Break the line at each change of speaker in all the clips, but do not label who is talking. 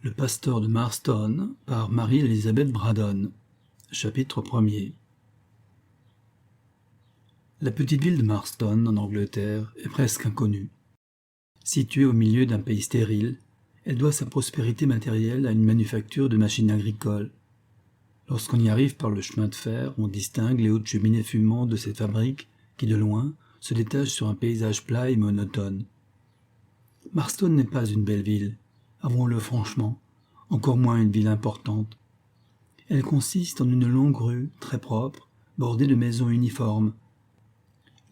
Le pasteur de Marston par Marie-Elizabeth Braddon. Chapitre 1er. La petite ville de Marston, en Angleterre, est presque inconnue. Située au milieu d'un pays stérile, elle doit sa prospérité matérielle à une manufacture de machines agricoles. Lorsqu'on y arrive par le chemin de fer, on distingue les hautes cheminées fumantes de cette fabrique qui, de loin, se détache sur un paysage plat et monotone. Marston n'est pas une belle ville, avouons-le franchement, encore moins une ville importante. Elle consiste en une longue rue, très propre, bordée de maisons uniformes.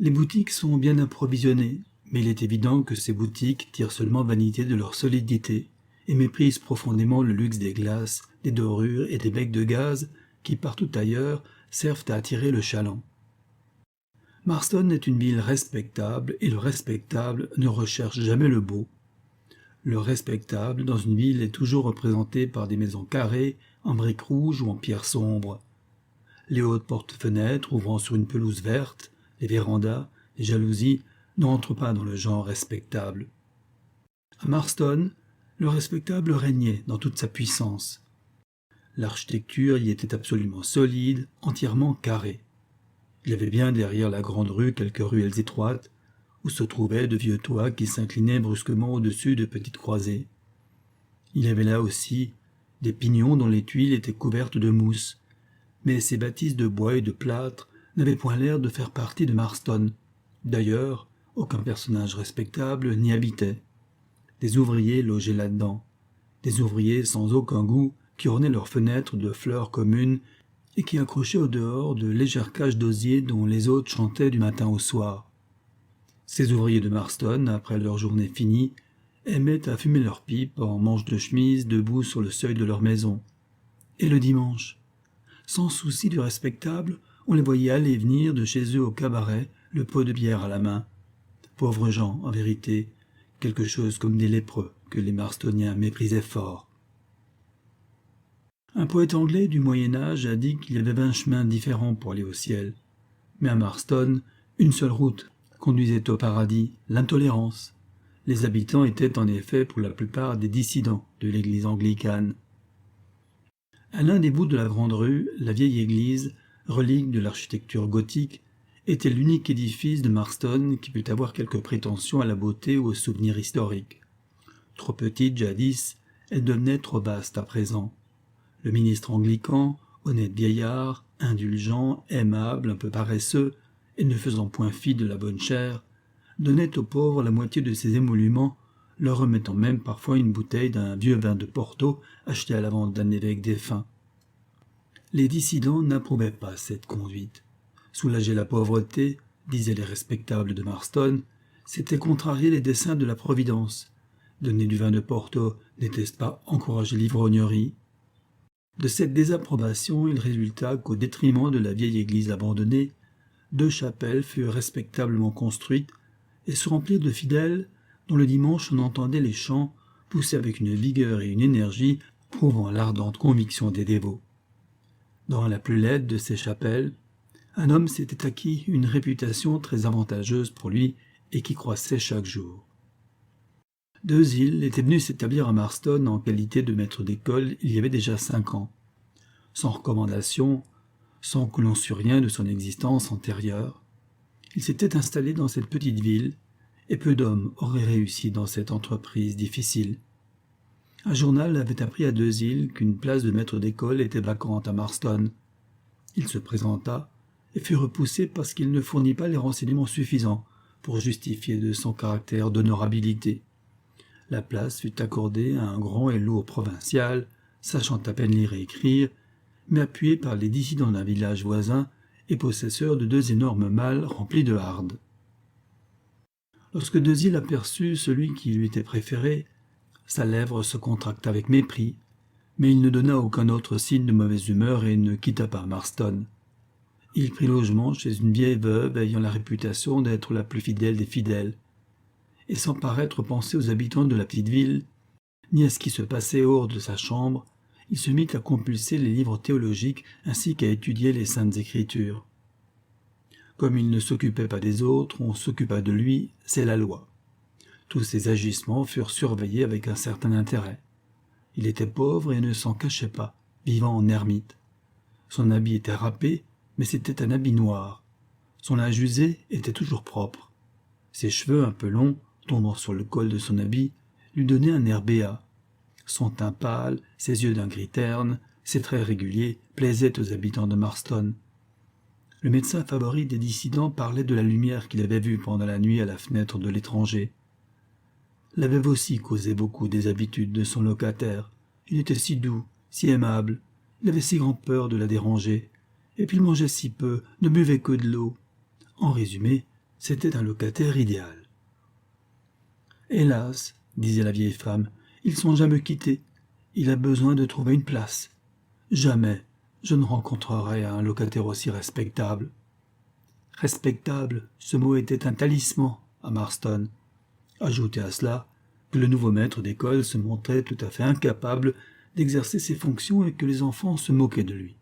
Les boutiques sont bien approvisionnées, mais il est évident que ces boutiques tirent seulement vanité de leur solidité et méprisent profondément le luxe des glaces, des dorures et des becs de gaz qui, partout ailleurs, servent à attirer le chaland. Marston est une ville respectable et le respectable ne recherche jamais le beau. Le respectable dans une ville est toujours représenté par des maisons carrées, en briques rouges ou en pierre sombre. Les hautes portes-fenêtres ouvrant sur une pelouse verte, les vérandas, les jalousies n'entrent pas dans le genre respectable. À Marston, le respectable régnait dans toute sa puissance. L'architecture y était absolument solide, entièrement carrée. Il y avait bien derrière la grande rue quelques ruelles étroites, où se trouvaient de vieux toits qui s'inclinaient brusquement au-dessus de petites croisées. Il y avait là aussi des pignons dont les tuiles étaient couvertes de mousse, mais ces bâtisses de bois et de plâtre n'avaient point l'air de faire partie de Marston. D'ailleurs, aucun personnage respectable n'y habitait. Des ouvriers logeaient là-dedans, des ouvriers sans aucun goût qui ornaient leurs fenêtres de fleurs communes et qui accrochaient au dehors de légères cages d'osier dont les hôtes chantaient du matin au soir. Ces ouvriers de Marston, après leur journée finie, aimaient à fumer leurs pipes en manches de chemise debout sur le seuil de leur maison. Et le dimanche, sans souci du respectable, on les voyait aller et venir de chez eux au cabaret, le pot de bière à la main. Pauvres gens, en vérité, quelque chose comme des lépreux que les Marstoniens méprisaient fort. Un poète anglais du Moyen-Âge a dit qu'il y avait 20 chemins différents pour aller au ciel. Mais à Marston, une seule route conduisait au paradis, l'intolérance. Les habitants étaient en effet pour la plupart des dissidents de l'église anglicane. À l'un des bouts de la grande rue, la vieille église, relique de l'architecture gothique, était l'unique édifice de Marston qui pût avoir quelque prétention à la beauté ou au souvenir historique. Trop petite jadis, elle devenait trop vaste à présent. Le ministre anglican, honnête vieillard, indulgent, aimable, un peu paresseux, et ne faisant point fi de la bonne chère, donnait aux pauvres la moitié de ses émoluments, leur remettant même parfois une bouteille d'un vieux vin de Porto acheté à la vente d'un évêque défunt. Les dissidents n'approuvaient pas cette conduite. Soulager la pauvreté, disaient les respectables de Marston, c'était contrarier les desseins de la Providence. Donner du vin de Porto n'était-ce pas encourager l'ivrognerie? De cette désapprobation, il résulta qu'au détriment de la vieille église abandonnée, 2 chapelles furent respectablement construites et se remplirent de fidèles dont le dimanche on entendait les chants poussés avec une vigueur et une énergie prouvant l'ardente conviction des dévots. Dans la plus laide de ces chapelles, un homme s'était acquis une réputation très avantageuse pour lui et qui croissait chaque jour. Deuxil était venu s'établir à Marston en qualité de maître d'école il y avait déjà 5 ans. Sans recommandation, sans que l'on sût rien de son existence antérieure, il s'était installé dans cette petite ville, et peu d'hommes auraient réussi dans cette entreprise difficile. Un journal avait appris à Deuxil qu'une place de maître d'école était vacante à Marston. Il se présenta et fut repoussé parce qu'il ne fournit pas les renseignements suffisants pour justifier de son caractère d'honorabilité. La place fut accordée à un grand et lourd provincial, sachant à peine lire et écrire, mais appuyé par les dissidents d'un village voisin et possesseur de 2 énormes malles remplis de hardes. Lorsque Deuxil aperçut celui qui lui était préféré, sa lèvre se contracta avec mépris, mais il ne donna aucun autre signe de mauvaise humeur et ne quitta pas Marston. Il prit logement chez une vieille veuve ayant la réputation d'être la plus fidèle des fidèles, et sans paraître penser aux habitants de la petite ville, ni à ce qui se passait hors de sa chambre, il se mit à compulser les livres théologiques ainsi qu'à étudier les saintes écritures. Comme il ne s'occupait pas des autres, on s'occupa de lui, c'est la loi. Tous ses agissements furent surveillés avec un certain intérêt. Il était pauvre et ne s'en cachait pas, vivant en ermite. Son habit était râpé, mais c'était un habit noir. Son linge usé était toujours propre. Ses cheveux un peu longs, tombant sur le col de son habit, lui donnaient un air béat. Son teint pâle, ses yeux d'un gris terne, ses traits réguliers plaisaient aux habitants de Marston. Le médecin favori des dissidents parlait de la lumière qu'il avait vue pendant la nuit à la fenêtre de l'étranger. La veuve aussi causait beaucoup des habitudes de son locataire. Il était si doux, si aimable, il avait si grand-peur de la déranger, et puis il mangeait si peu, ne buvait que de l'eau. En résumé, c'était un locataire idéal. « Hélas, disait la vieille femme, ils songe à me quitter. Il a besoin de trouver une place. Jamais je ne rencontrerai un locataire aussi respectable. » Respectable, ce mot était un talisman à Marston. Ajoutez à cela que le nouveau maître d'école se montrait tout à fait incapable d'exercer ses fonctions et que les enfants se moquaient de lui.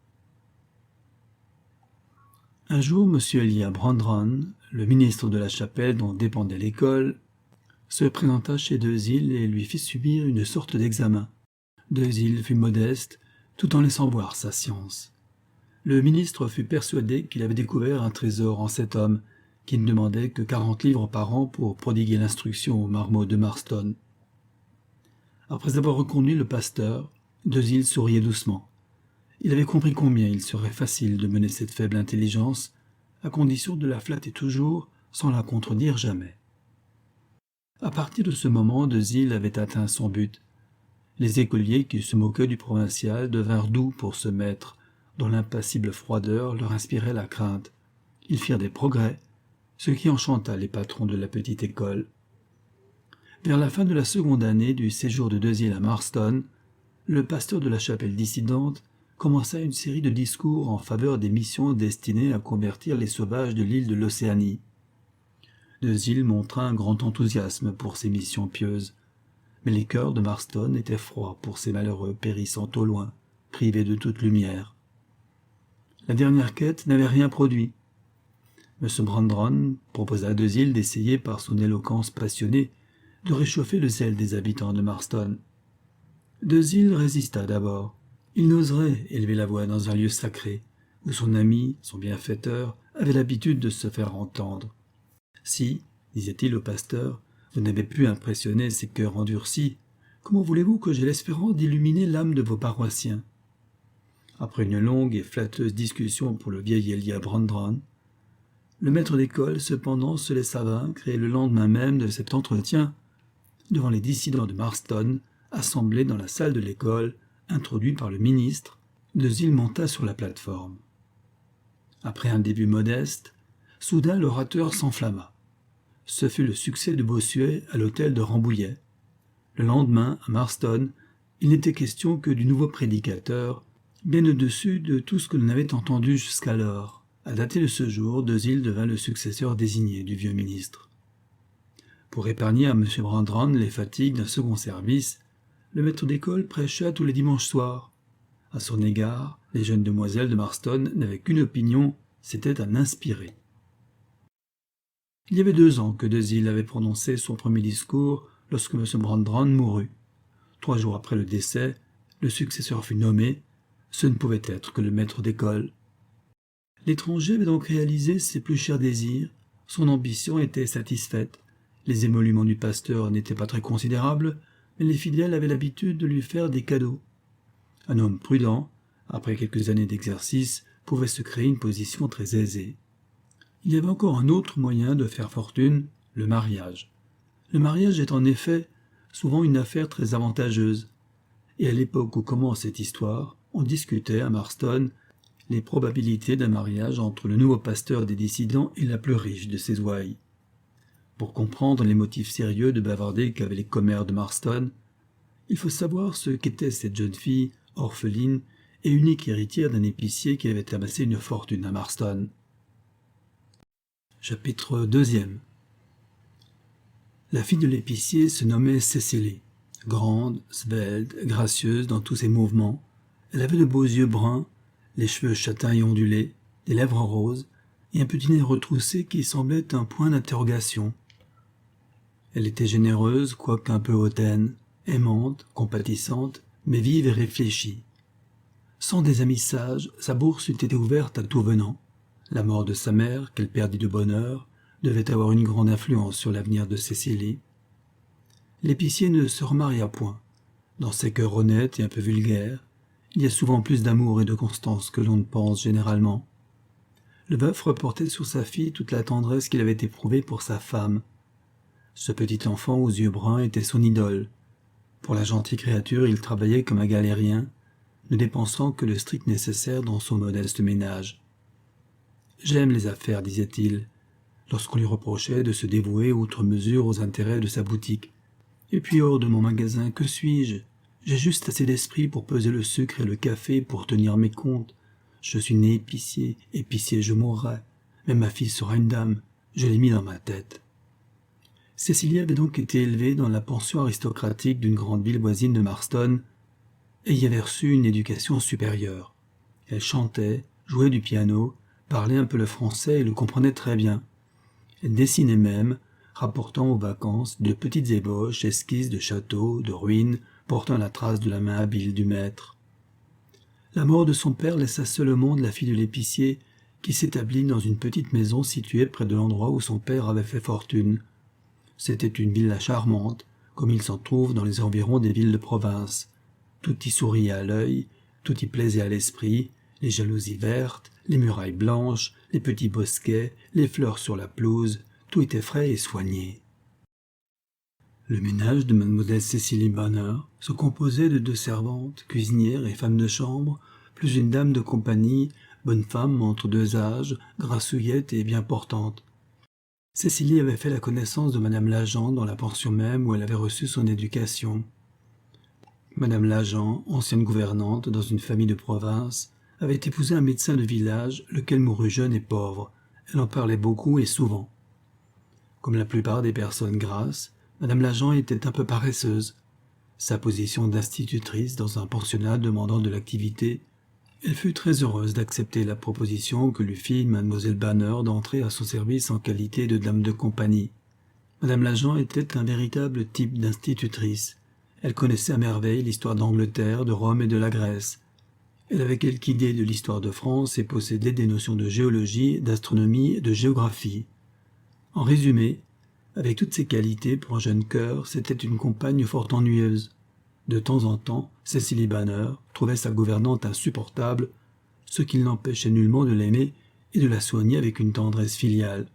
Un jour, M. Elia Brandron, le ministre de la chapelle dont dépendait l'école, se présenta chez Deuxil et lui fit subir une sorte d'examen. Deuxil fut modeste, tout en laissant voir sa science. Le ministre fut persuadé qu'il avait découvert un trésor en cet homme, qui ne demandait que 40 livres par an pour prodiguer l'instruction aux marmots de Marston. Après avoir reconduit le pasteur, Deuxil souriait doucement. Il avait compris combien il serait facile de mener cette faible intelligence, à condition de la flatter toujours, sans la contredire jamais. À partir de ce moment, Deuxil avait atteint son but. Les écoliers qui se moquaient du provincial devinrent doux pour ce maître, dont l'impassible froideur leur inspirait la crainte. Ils firent des progrès, ce qui enchanta les patrons de la petite école. Vers la fin de la seconde année du séjour de Deuxil à Marston, le pasteur de la chapelle dissidente commença une série de discours en faveur des missions destinées à convertir les sauvages de l'île de l'Océanie. Deuxil montra un grand enthousiasme pour ces missions pieuses, mais les cœurs de Marston étaient froids pour ces malheureux périssant au loin, privés de toute lumière. La dernière quête n'avait rien produit. M. Brandron proposa à Deuxil d'essayer par son éloquence passionnée de réchauffer le zèle des habitants de Marston. Deuxil résista d'abord. Il n'oserait élever la voix dans un lieu sacré, où son ami, son bienfaiteur, avait l'habitude de se faire entendre. « Si, disait-il au pasteur, vous n'avez pu impressionner ces cœurs endurcis, comment voulez-vous que j'aie l'espérance d'illuminer l'âme de vos paroissiens ?» Après une longue et flatteuse discussion pour le vieil Elia Brandron, le maître d'école cependant se laissa vaincre et le lendemain même de cet entretien, devant les dissidents de Marston, assemblés dans la salle de l'école, introduit par le ministre, Deuxil monta sur la plateforme. Après un début modeste, soudain l'orateur s'enflamma. Ce fut le succès de Bossuet à l'hôtel de Rambouillet. Le lendemain, à Marston, il n'était question que du nouveau prédicateur, bien au-dessus de tout ce que l'on avait entendu jusqu'alors. À dater de ce jour, Deuxil devint le successeur désigné du vieux ministre. Pour épargner à M. Brandron les fatigues d'un second service, le maître d'école prêcha tous les dimanches soirs. À son égard, les jeunes demoiselles de Marston n'avaient qu'une opinion, c'était un inspiré. Il y avait 2 ans que Deuxil avait prononcé son premier discours lorsque M. Brandron mourut. 3 jours après le décès, le successeur fut nommé. Ce ne pouvait être que le maître d'école. L'étranger avait donc réalisé ses plus chers désirs, son ambition était satisfaite, les émoluments du pasteur n'étaient pas très considérables, mais les fidèles avaient l'habitude de lui faire des cadeaux. Un homme prudent, après quelques années d'exercice, pouvait se créer une position très aisée. Il y avait encore un autre moyen de faire fortune, le mariage. Le mariage est en effet souvent une affaire très avantageuse, et à l'époque où commence cette histoire, on discutait à Marston les probabilités d'un mariage entre le nouveau pasteur des dissidents et la plus riche de ses ouailles. Pour comprendre les motifs sérieux de bavarder qu'avaient les commères de Marston, il faut savoir ce qu'était cette jeune fille, orpheline et unique héritière d'un épicier qui avait amassé une fortune à Marston. Chapitre 2. La fille de l'épicier se nommait Cécile. Grande, svelte, gracieuse dans tous ses mouvements, elle avait de beaux yeux bruns, les cheveux châtains et ondulés, des lèvres roses et un petit nez retroussé qui semblait un point d'interrogation. Elle était généreuse, quoique un peu hautaine, aimante, compatissante, mais vive et réfléchie. Sans des amis sages, sa bourse eût été ouverte à tout venant. La mort de sa mère, qu'elle perdit de bonne heure, devait avoir une grande influence sur l'avenir de Cécilie. L'épicier ne se remaria point. Dans ces cœurs honnêtes et un peu vulgaires, il y a souvent plus d'amour et de constance que l'on ne pense généralement. Le veuf reportait sur sa fille toute la tendresse qu'il avait éprouvée pour sa femme. Ce petit enfant aux yeux bruns était son idole. Pour la gentille créature, il travaillait comme un galérien, ne dépensant que le strict nécessaire dans son modeste ménage. « J'aime les affaires, disait-il, lorsqu'on lui reprochait de se dévouer outre mesure aux intérêts de sa boutique. Et puis hors de mon magasin, que suis-je? J'ai juste assez d'esprit pour peser le sucre et le café, pour tenir mes comptes. Je suis né épicier, épicier je mourrai, mais ma fille sera une dame, je l'ai mis dans ma tête. » Cécilie avait donc été élevée dans la pension aristocratique d'une grande ville voisine de Marston, et y avait reçu une éducation supérieure. Elle chantait, jouait du piano, parlait un peu le français et le comprenait très bien. Elle dessinait même, rapportant aux vacances de petites ébauches, esquisses de châteaux, de ruines, portant la trace de la main habile du maître. La mort de son père laissa seule au monde la fille de l'épicier, qui s'établit dans une petite maison située près de l'endroit où son père avait fait fortune. C'était une villa charmante, comme il s'en trouve dans les environs des villes de province. Tout y souriait à l'œil, tout y plaisait à l'esprit, les jalousies vertes, les murailles blanches, les petits bosquets, les fleurs sur la pelouse, tout était frais et soigné. Le ménage de mademoiselle Cécilie Banner se composait de 2 servantes, cuisinières et femmes de chambre, plus une dame de compagnie, bonne femme entre 2 âges, grassouillette et bien portante. Cécilie avait fait la connaissance de madame Lagent dans la pension même où elle avait reçu son éducation. Madame Lagent, ancienne gouvernante dans une famille de province, avait épousé un médecin de village, lequel mourut jeune et pauvre. Elle en parlait beaucoup et souvent. Comme la plupart des personnes grasses, madame Lagent était un peu paresseuse. Sa position d'institutrice dans un pensionnat demandant de l'activité, elle fut très heureuse d'accepter la proposition que lui fit mademoiselle Banner d'entrer à son service en qualité de dame de compagnie. Madame Lagent était un véritable type d'institutrice. Elle connaissait à merveille l'histoire d'Angleterre, de Rome et de la Grèce. Elle avait quelque idée de l'histoire de France et possédait des notions de géologie, d'astronomie et de géographie. En résumé, avec toutes ces qualités pour un jeune cœur, c'était une compagne fort ennuyeuse. De temps en temps, Cécilie Banner trouvait sa gouvernante insupportable, ce qui ne l'empêchait nullement de l'aimer et de la soigner avec une tendresse filiale.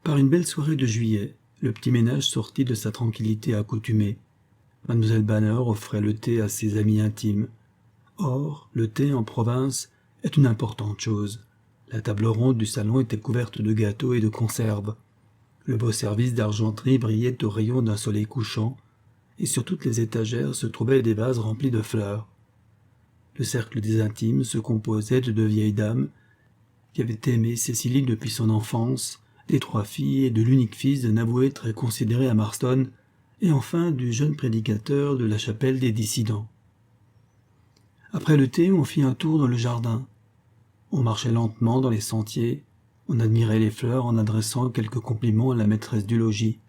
Par une belle soirée de juillet, le petit ménage sortit de sa tranquillité accoutumée. Mademoiselle Banner offrait le thé à ses amis intimes. Or, le thé en province est une importante chose. La table ronde du salon était couverte de gâteaux et de conserves. Le beau service d'argenterie brillait aux rayons d'un soleil couchant, et sur toutes les étagères se trouvaient des vases remplis de fleurs. Le cercle des intimes se composait de 2 vieilles dames qui avaient aimé Cécilie depuis son enfance, des 3 filles et de l'unique fils d'un avoué très considéré à Marston, et enfin du jeune prédicateur de la chapelle des dissidents. Après le thé, on fit un tour dans le jardin. On marchait lentement dans les sentiers, on admirait les fleurs en adressant quelques compliments à la maîtresse du logis.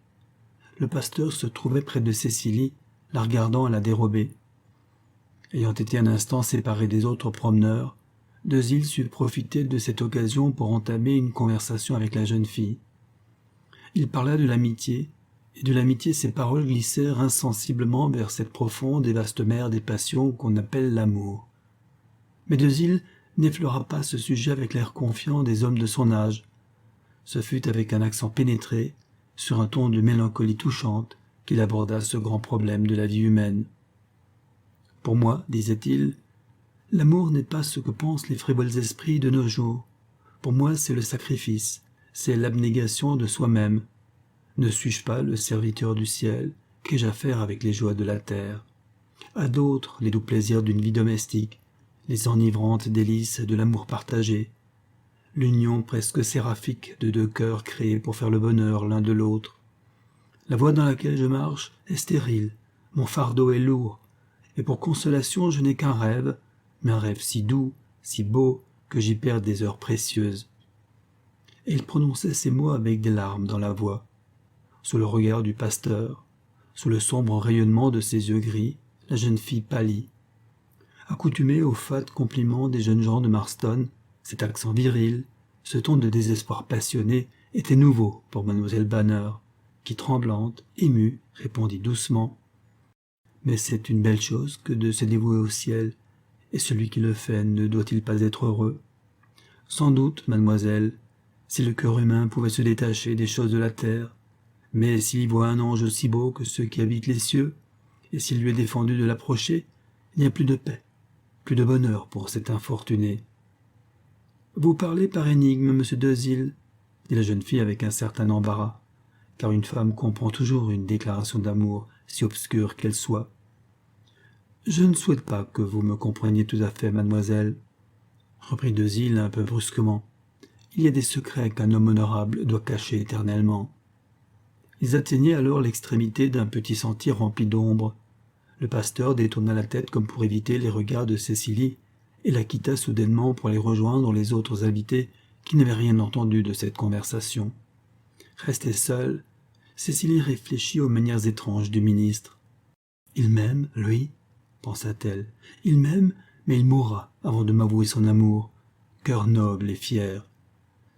Le pasteur se trouvait près de Cécilie, la regardant à la dérobée. Ayant été un instant séparés des autres promeneurs, Dezille sut profiter de cette occasion pour entamer une conversation avec la jeune fille. Il parla de l'amitié, et de l'amitié ses paroles glissèrent insensiblement vers cette profonde et vaste mer des passions qu'on appelle l'amour. Mais Dezille n'effleura pas ce sujet avec l'air confiant des hommes de son âge. Ce fut avec un accent pénétré, sur un ton de mélancolie touchante, qu'il aborda ce grand problème de la vie humaine. « Pour moi, disait-il, l'amour n'est pas ce que pensent les frivoles esprits de nos jours. Pour moi, c'est le sacrifice, c'est l'abnégation de soi-même. Ne suis-je pas le serviteur du ciel? Qu'ai-je à faire avec les joies de la terre? À d'autres les doux plaisirs d'une vie domestique, les enivrantes délices de l'amour partagé, l'union presque séraphique de 2 cœurs créés pour faire le bonheur l'un de l'autre. La voie dans laquelle je marche est stérile, mon fardeau est lourd, et pour consolation je n'ai qu'un rêve, mais un rêve si doux, si beau, que j'y perds des heures précieuses. » Et il prononçait ces mots avec des larmes dans la voix. Sous le regard du pasteur, sous le sombre rayonnement de ses yeux gris, La jeune fille pâlit. Accoutumée aux fats compliments des jeunes gens de Marston, cet accent viril, ce ton de désespoir passionné était nouveau pour mademoiselle Banner, qui, tremblante, émue, répondit doucement « Mais c'est une belle chose que de se dévouer au ciel, et celui qui le fait ne doit-il pas être heureux ? Sans doute, mademoiselle, si le cœur humain pouvait se détacher des choses de la terre, mais s'il y voit un ange aussi beau que ceux qui habitent les cieux, et s'il lui est défendu de l'approcher, il n'y a plus de paix, plus de bonheur pour cet infortuné. »« Vous parlez par énigme, monsieur Deuxil, » dit la jeune fille avec un certain embarras, car une femme comprend toujours une déclaration d'amour, si obscure qu'elle soit. « Je ne souhaite pas que vous me compreniez tout à fait, mademoiselle, » reprit Deuxil un peu brusquement. « Il y a des secrets qu'un homme honorable doit cacher éternellement. » Ils atteignaient alors l'extrémité d'un petit sentier rempli d'ombre. Le pasteur détourna la tête comme pour éviter les regards de Cécilie et la quitta soudainement pour aller rejoindre les autres invités qui n'avaient rien entendu de cette conversation. Restée seule, Cécilie réfléchit aux manières étranges du ministre. « Il m'aime, lui, » pensa-t-elle. « Il m'aime, mais il mourra avant de m'avouer son amour. Cœur noble et fier.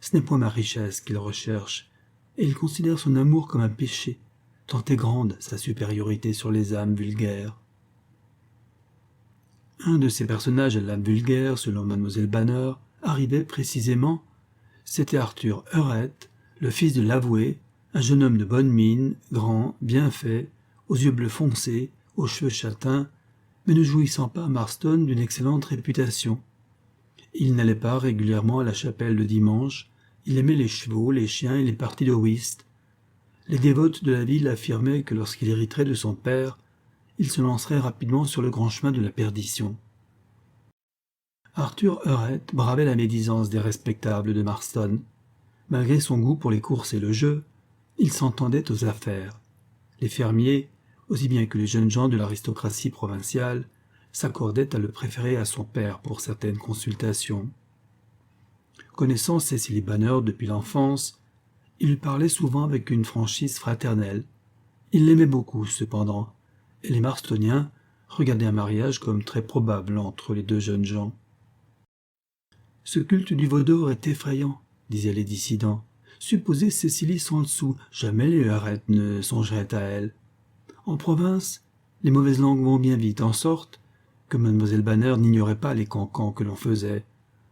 Ce n'est point ma richesse qu'il recherche, et il considère son amour comme un péché, tant est grande sa supériorité sur les âmes vulgaires. » Un de ces personnages à l'âme vulgaire, selon mademoiselle Banner, arrivait précisément. C'était Arthur Heurette, le fils de l'avoué, un jeune homme de bonne mine, grand, bien fait, aux yeux bleus foncés, aux cheveux châtains, mais ne jouissant pas à Marston d'une excellente réputation. Il n'allait pas régulièrement à la chapelle le dimanche, il aimait les chevaux, les chiens et les parties de whist. Les dévotes de la ville affirmaient que lorsqu'il hériterait de son père, il se lancerait rapidement sur le grand chemin de la perdition. Arthur Heurette bravait la médisance des respectables de Marston. Malgré son goût pour les courses et le jeu, il s'entendait aux affaires. Les fermiers, aussi bien que les jeunes gens de l'aristocratie provinciale, s'accordaient à le préférer à son père pour certaines consultations. Connaissant Cécilie Banner depuis l'enfance, il lui parlait souvent avec une franchise fraternelle. Il l'aimait beaucoup, cependant, et les Marstoniens regardaient un mariage comme très probable entre les deux jeunes gens. « Ce culte du veau d'or est effrayant, » disaient les dissidents. « Supposez Cécilie sans le sou, jamais les Heurette ne songeraient à elle. En province, les mauvaises langues vont bien vite, en sorte que mademoiselle Banner n'ignorait pas les cancans que l'on faisait,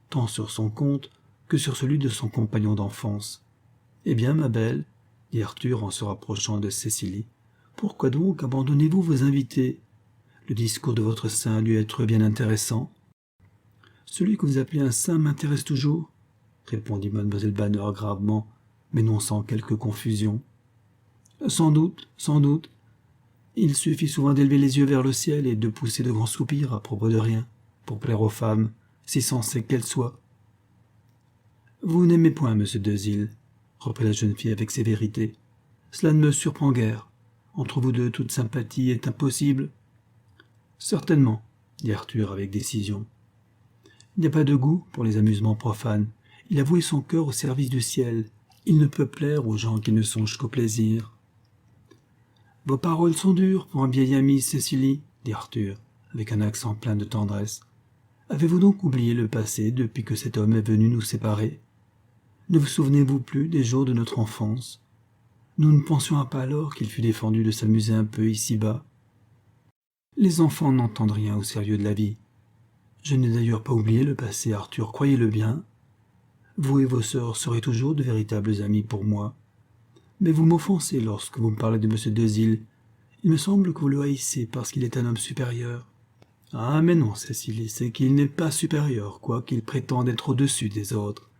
tant sur son compte que sur celui de son compagnon d'enfance. « Eh bien, ma belle, » dit Arthur en se rapprochant de Cécilie, « pourquoi donc abandonnez-vous vos invités? Le discours de votre saint a dû être bien intéressant. »« Celui que vous appelez un saint m'intéresse toujours, » répondit mademoiselle Banner gravement, mais non sans quelque confusion. « Sans doute, sans doute. Il suffit souvent d'élever les yeux vers le ciel et de pousser de grands soupirs à propos de rien, pour plaire aux femmes, si sensées qu'elles soient. »« Vous n'aimez point, monsieur Deuxil, » reprit la jeune fille avec sévérité. « Cela ne me surprend guère. Entre vous deux, toute sympathie est impossible. »« Certainement, » dit Arthur avec décision. « Il n'y a pas de goût pour les amusements profanes. Il a voué son cœur au service du ciel. Il ne peut plaire aux gens qui ne songent qu'au plaisir. »« Vos paroles sont dures pour un vieil ami, Cécilie, » dit Arthur, avec un accent plein de tendresse. « Avez-vous donc oublié le passé depuis que cet homme est venu nous séparer? Ne vous souvenez-vous plus des jours de notre enfance? Nous ne pensions pas alors qu'il fût défendu de s'amuser un peu ici-bas. Les enfants n'entendent rien au sérieux de la vie. Je n'ai d'ailleurs pas oublié le passé, Arthur, croyez-le bien. Vous et vos sœurs serez toujours de véritables amis pour moi. Mais vous m'offensez lorsque vous me parlez de M. Deuxil. Il me semble que vous le haïssez parce qu'il est un homme supérieur. »« Ah, mais non, Cécilie, c'est qu'il n'est pas supérieur, quoiqu'il prétende être au-dessus des autres.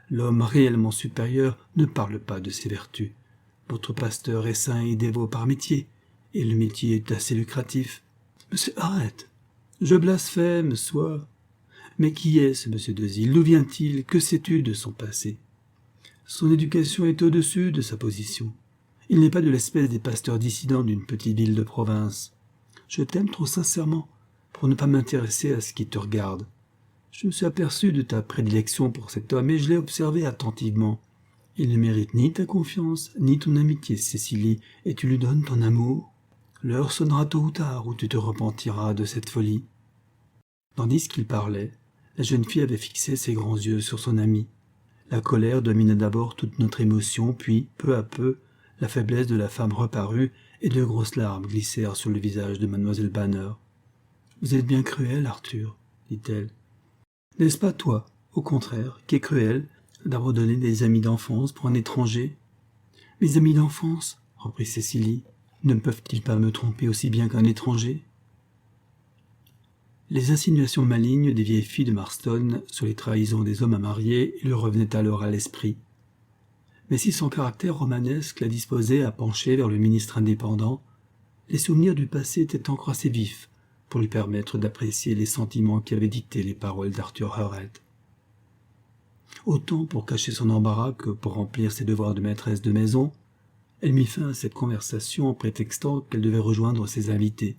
L'homme réellement supérieur ne parle pas de ses vertus. Votre pasteur est saint et dévot par métier, et le métier est assez lucratif. »« Monsieur, arrête. Je blasphème, soit. Mais qui est ce monsieur Deuxil? D'où vient-il? Que sais-tu de son passé? Son éducation est au-dessus de sa position. Il n'est pas de l'espèce des pasteurs dissidents d'une petite ville de province. Je t'aime trop sincèrement pour ne pas m'intéresser à ce qui te regarde. Je me suis aperçu de ta prédilection pour cet homme et je l'ai observé attentivement. Il ne mérite ni ta confiance, ni ton amitié, Cécilie, et tu lui donnes ton amour. l'heure sonnera tôt ou tard où tu te repentiras de cette folie. » Tandis qu'il parlait, la jeune fille avait fixé ses grands yeux sur son ami. La colère domina d'abord toute notre émotion, puis, peu à peu, la faiblesse de la femme reparut et de grosses larmes glissèrent sur le visage de mademoiselle Banner. « Vous êtes bien cruel, Arthur, dit-elle. N'est-ce pas toi, au contraire, qui est cruel d'abandonner des amis d'enfance pour un étranger? »« Mes amis d'enfance, reprit Cécilie, ne peuvent-ils pas me tromper aussi bien qu'un étranger ?» Les insinuations malignes des vieilles filles de Marston sur les trahisons des hommes à marier lui revenaient alors à l'esprit. Mais si son caractère romanesque la disposait à pencher vers le ministre indépendant, les souvenirs du passé étaient encore assez vifs pour lui permettre d'apprécier les sentiments qui avaient dicté les paroles d'Arthur Hurrett. Autant pour cacher son embarras que pour remplir ses devoirs de maîtresse de maison, elle mit fin à cette conversation en prétextant qu'elle devait rejoindre ses invités.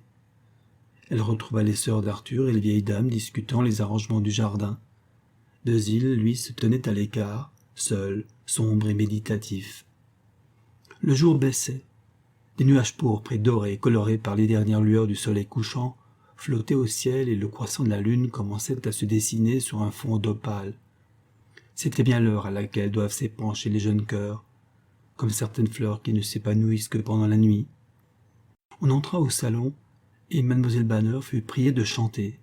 Elle retrouva les sœurs d'Arthur et les vieilles dames discutant les arrangements du jardin. Dezille, lui, se tenait à l'écart, seul, sombre et méditatif. Le jour baissait. Des nuages pourpres et dorés, colorés par les dernières lueurs du soleil couchant, flottaient au ciel et le croissant de la lune commençait à se dessiner sur un fond d'opale. C'était bien l'heure à laquelle doivent s'épancher les jeunes cœurs, comme certaines fleurs qui ne s'épanouissent que pendant la nuit. On entra au salon, et mademoiselle Banner fut priée de chanter.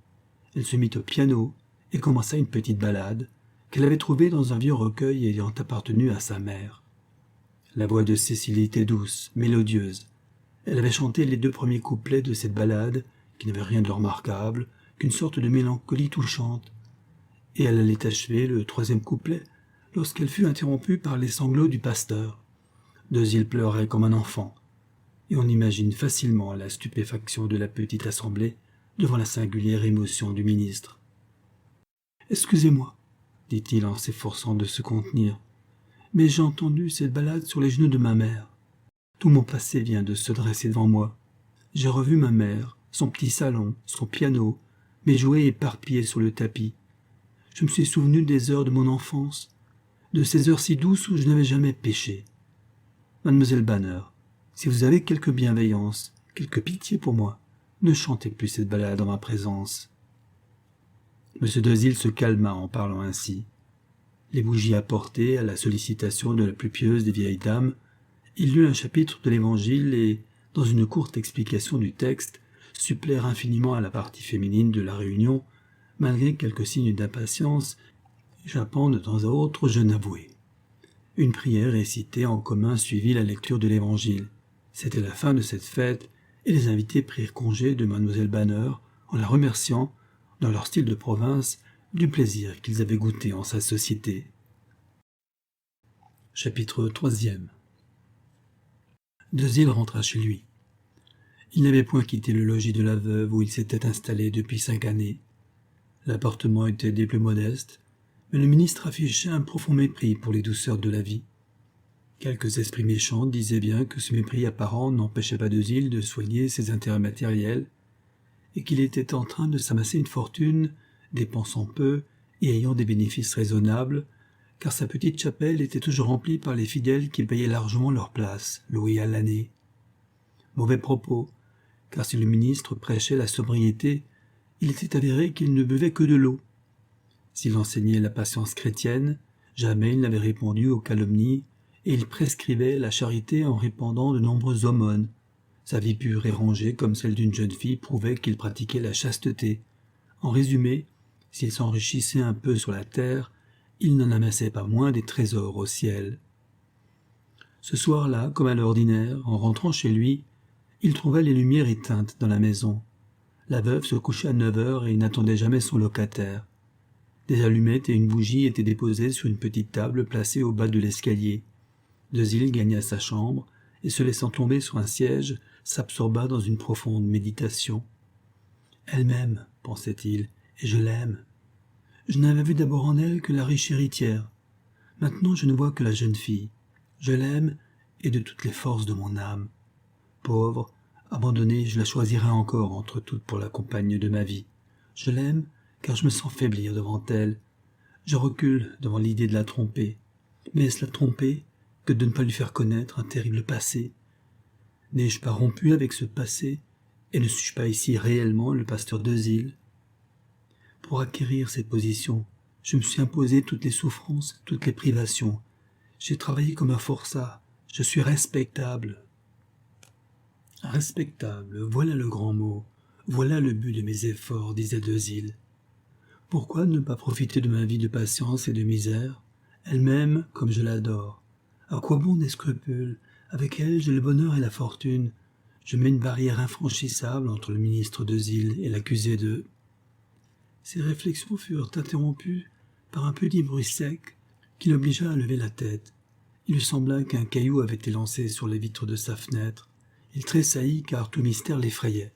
Elle se mit au piano et commença une petite ballade qu'elle avait trouvée dans un vieux recueil ayant appartenu à sa mère. La voix de Cécilie était douce, mélodieuse. Elle avait chanté les 2 premiers couplets de cette ballade, qui n'avait rien de remarquable, qu'une sorte de mélancolie touchante, et elle allait achever le 3e couplet lorsqu'elle fut interrompue par les sanglots du pasteur. Dezille pleurait comme un enfant, et on imagine facilement la stupéfaction de la petite assemblée devant la singulière émotion du ministre. « Excusez-moi, dit-il en s'efforçant de se contenir, mais j'ai entendu cette ballade sur les genoux de ma mère. Tout mon passé vient de se dresser devant moi. J'ai revu ma mère, son petit salon, son piano, mes jouets éparpillés sur le tapis. Je me suis souvenu des heures de mon enfance, de ces heures si douces où je n'avais jamais péché. Mademoiselle Banner, si vous avez quelque bienveillance, quelque pitié pour moi, ne chantez plus cette ballade en ma présence. » M. Dezille se calma en parlant ainsi. Les bougies apportées à la sollicitation de la plus pieuse des vieilles dames, il lut un chapitre de l'Évangile et, dans une courte explication du texte, supplèrent infiniment à la partie féminine de la réunion, malgré quelques signes d'impatience, échappant de temps à autre au jeune avoué. Une prière récitée en commun suivit la lecture de l'Évangile. C'était la fin de cette fête, et les invités prirent congé de mademoiselle Banner en la remerciant, dans leur style de province, du plaisir qu'ils avaient goûté en sa société. Chapitre 3. Dezille rentra chez lui. Il n'avait point quitté le logis de la veuve où il s'était installé depuis 5 années. L'appartement était des plus modestes, mais le ministre affichait un profond mépris pour les douceurs de la vie. Quelques esprits méchants disaient bien que ce mépris apparent n'empêchait pas Dezille de soigner ses intérêts matériels, et qu'il était en train de s'amasser une fortune, dépensant peu et ayant des bénéfices raisonnables, car sa petite chapelle était toujours remplie par les fidèles qui payaient largement leur place, louée à l'année. Mauvais propos, car si le ministre prêchait la sobriété, il était avéré qu'il ne buvait que de l'eau. S'il enseignait la patience chrétienne, jamais il n'avait répondu aux calomnies, et il prescrivait la charité en répandant de nombreuses aumônes. Sa vie pure et rangée comme celle d'une jeune fille prouvait qu'il pratiquait la chasteté. En résumé, s'il s'enrichissait un peu sur la terre, il n'en amassait pas moins des trésors au ciel. Ce soir-là, comme à l'ordinaire, en rentrant chez lui, il trouva les lumières éteintes dans la maison. La veuve se couchait à 9 heures et n'attendait jamais son locataire. Des allumettes et une bougie étaient déposées sur une petite table placée au bas de l'escalier. Dezille gagna sa chambre et, se laissant tomber sur un siège, s'absorba dans une profonde méditation. « Elle m'aime, pensait-il, et je l'aime. Je n'avais vu d'abord en elle que la riche héritière. Maintenant je ne vois que la jeune fille. Je l'aime, et de toutes les forces de mon âme. Pauvre, abandonnée, je la choisirai encore entre toutes pour la compagne de ma vie. Je l'aime, car je me sens faiblir devant elle. Je recule devant l'idée de la tromper. Mais est-ce la tromper que de ne pas lui faire connaître un terrible passé? N'ai-je pas rompu avec ce passé, et ne suis-je pas ici réellement le pasteur d'Euzil? Pour acquérir cette position, je me suis imposé toutes les souffrances, toutes les privations. J'ai travaillé comme un forçat, je suis respectable. Respectable, voilà le grand mot, voilà le but de mes efforts, disait Dezil. Pourquoi ne pas profiter de ma vie de patience et de misère? Elle m'aime comme je l'adore. À quoi bon des scrupules? Avec elle, j'ai le bonheur et la fortune. Je mets une barrière infranchissable entre le ministre Dezil et l'accusé de... Ces réflexions furent interrompues par un petit bruit sec qui l'obligea à lever la tête. Il lui sembla qu'un caillou avait été lancé sur les vitres de sa fenêtre. Il tressaillit car tout mystère l'effrayait.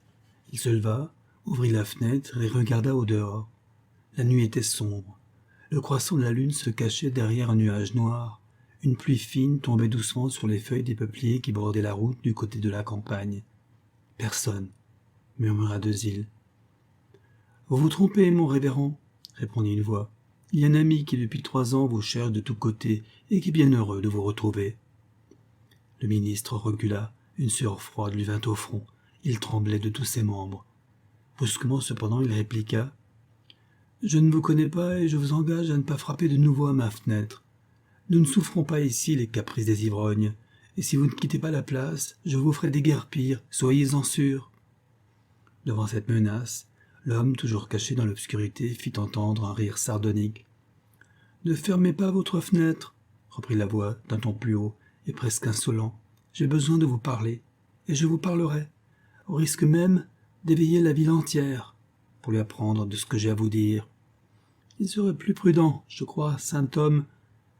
Il se leva, ouvrit la fenêtre et regarda au dehors. La nuit était sombre. Le croissant de la lune se cachait derrière un nuage noir. Une pluie fine tombait doucement sur les feuilles des peupliers qui bordaient la route du côté de la campagne. « Personne, » murmura Dezil. « Vous vous trompez, mon révérend, » répondit une voix. « Il y a un ami qui depuis 3 ans vous cherche de tous côtés et qui est bien heureux de vous retrouver. » Le ministre recula, une sueur froide lui vint au front. Il tremblait de tous ses membres. Brusquement, cependant, il répliqua. « Je ne vous connais pas et je vous engage à ne pas frapper de nouveau à ma fenêtre. Nous ne souffrons pas ici les caprices des ivrognes, et si vous ne quittez pas la place, je vous ferai déguerpir, soyez-en sûrs. » Devant cette menace, l'homme, toujours caché dans l'obscurité, fit entendre un rire sardonique. « Ne fermez pas votre fenêtre, » reprit la voix d'un ton plus haut et presque insolent. « J'ai besoin de vous parler, et je vous parlerai, au risque même d'éveiller la ville entière, pour lui apprendre de ce que j'ai à vous dire. Il serait plus prudent, je crois, saint homme,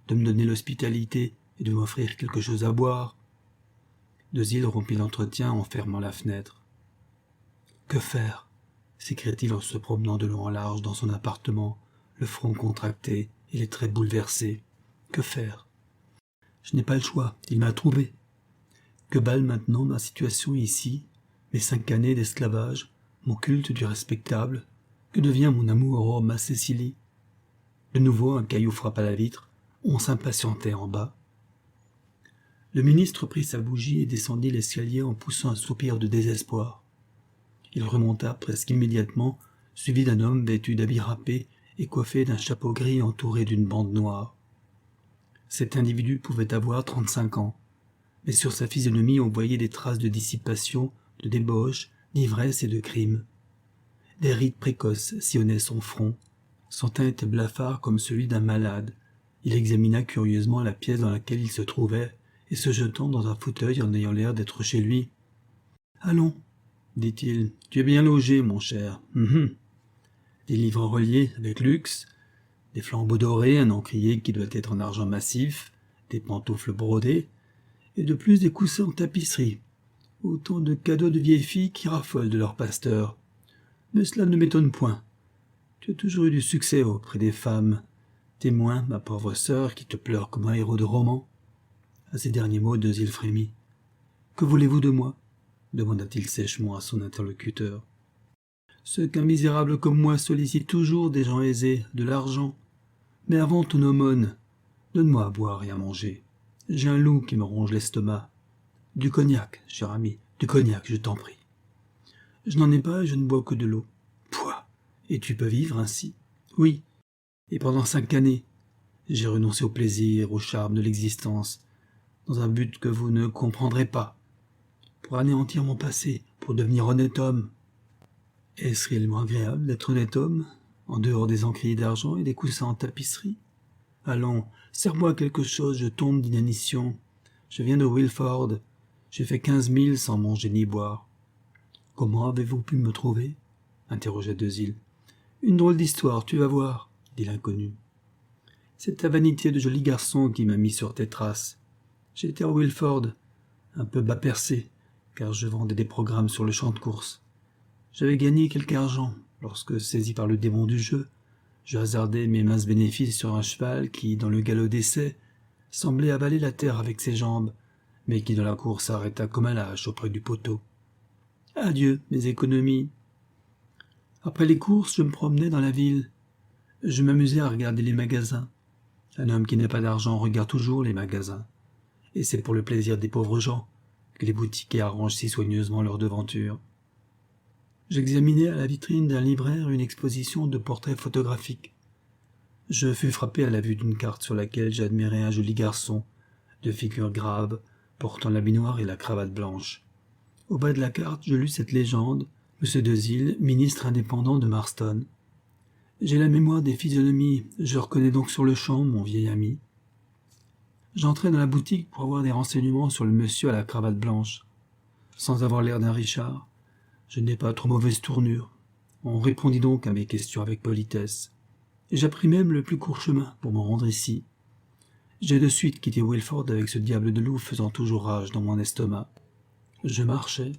de me donner l'hospitalité et de m'offrir quelque chose à boire. » Dezil rompit l'entretien en fermant la fenêtre. « Que faire ?» s'écria-t-il en se promenant de long en large dans son appartement, le front contracté et les traits bouleversés. « Que faire ? Je n'ai pas le choix, il m'a trouvé. Que valent maintenant ma situation ici, mes 5 années d'esclavage, mon culte du respectable? Que devient mon amour, ma Cécilie ?» De nouveau un caillou frappa la vitre, on s'impatientait en bas. Le ministre prit sa bougie et descendit l'escalier en poussant un soupir de désespoir. Il remonta presque immédiatement, suivi d'un homme vêtu d'habits râpés et coiffé d'un chapeau gris entouré d'une bande noire. Cet individu pouvait avoir 35 ans, mais sur sa physionomie on voyait des traces de dissipation, de débauche, d'ivresse et de crime. Des rides précoces sillonnaient son front. Son teint était blafard comme celui d'un malade. Il examina curieusement la pièce dans laquelle il se trouvait, et se jetant dans un fauteuil en ayant l'air d'être chez lui. « Allons, » dit-il, « tu es bien logé, mon cher. Des livres reliés avec luxe, des flambeaux dorés, un encrier qui doit être en argent massif, des pantoufles brodées, et de plus des coussins en tapisserie. Autant de cadeaux de vieilles filles qui raffolent de leur pasteur. Mais cela ne m'étonne point. Tu as toujours eu du succès auprès des femmes. Témoin, ma pauvre sœur, qui te pleure comme un héros de roman. » À ces derniers mots, Dezil frémit. « Que voulez-vous de moi ?» demanda-t-il sèchement à son interlocuteur. « Ce qu'un misérable comme moi sollicite toujours des gens aisés, de l'argent. Mais avant ton aumône, donne-moi à boire et à manger. J'ai un loup qui me ronge l'estomac. Du cognac, cher ami, du cognac, je t'en prie. Je n'en ai pas et je ne bois que de l'eau. Pouah! Et tu peux vivre ainsi? Oui. Et pendant 5 années, j'ai renoncé au plaisir, au charme de l'existence, dans un but que vous ne comprendrez pas, pour anéantir mon passé, pour devenir honnête homme. Est-ce réellement agréable d'être honnête homme, en dehors des encriers d'argent et des coussins en tapisserie? Allons, serre-moi quelque chose, je tombe d'inanition. Je viens de Wilford, j'ai fait 15 milles sans manger ni boire. Comment avez-vous pu me trouver? Interrogea Dezil. Une drôle d'histoire, tu vas voir, dit l'inconnu. C'est ta vanité de joli garçon qui m'a mis sur tes traces. J'étais à Wilford, un peu bas percé, car je vendais des programmes sur le champ de course. J'avais gagné quelque argent, lorsque, saisi par le démon du jeu, je hasardai mes minces bénéfices sur un cheval qui, dans le galop d'essai, semblait avaler la terre avec ses jambes, mais qui dans la course s'arrêta comme un lâche auprès du poteau. Adieu, mes économies. Après les courses, je me promenais dans la ville. Je m'amusais à regarder les magasins. Un homme qui n'a pas d'argent regarde toujours les magasins. Et c'est pour le plaisir des pauvres gens que les boutiquiers arrangent si soigneusement leur devanture. J'examinais à la vitrine d'un libraire une exposition de portraits photographiques. Je fus frappé à la vue d'une carte sur laquelle j'admirais un joli garçon, de figure grave, portant l'habit noir et la cravate blanche. Au bas de la carte, je lus cette légende, M. Dezille, ministre indépendant de Marston. J'ai la mémoire des physionomies, je reconnais donc sur le champ mon vieil ami. J'entrai dans la boutique pour avoir des renseignements sur le monsieur à la cravate blanche. Sans avoir l'air d'un Richard, je n'ai pas trop mauvaise tournure. On répondit donc à mes questions avec politesse. Et j'appris même le plus court chemin pour me rendre ici. J'ai de suite quitté Wilford avec ce diable de loup faisant toujours rage dans mon estomac. Je marchais,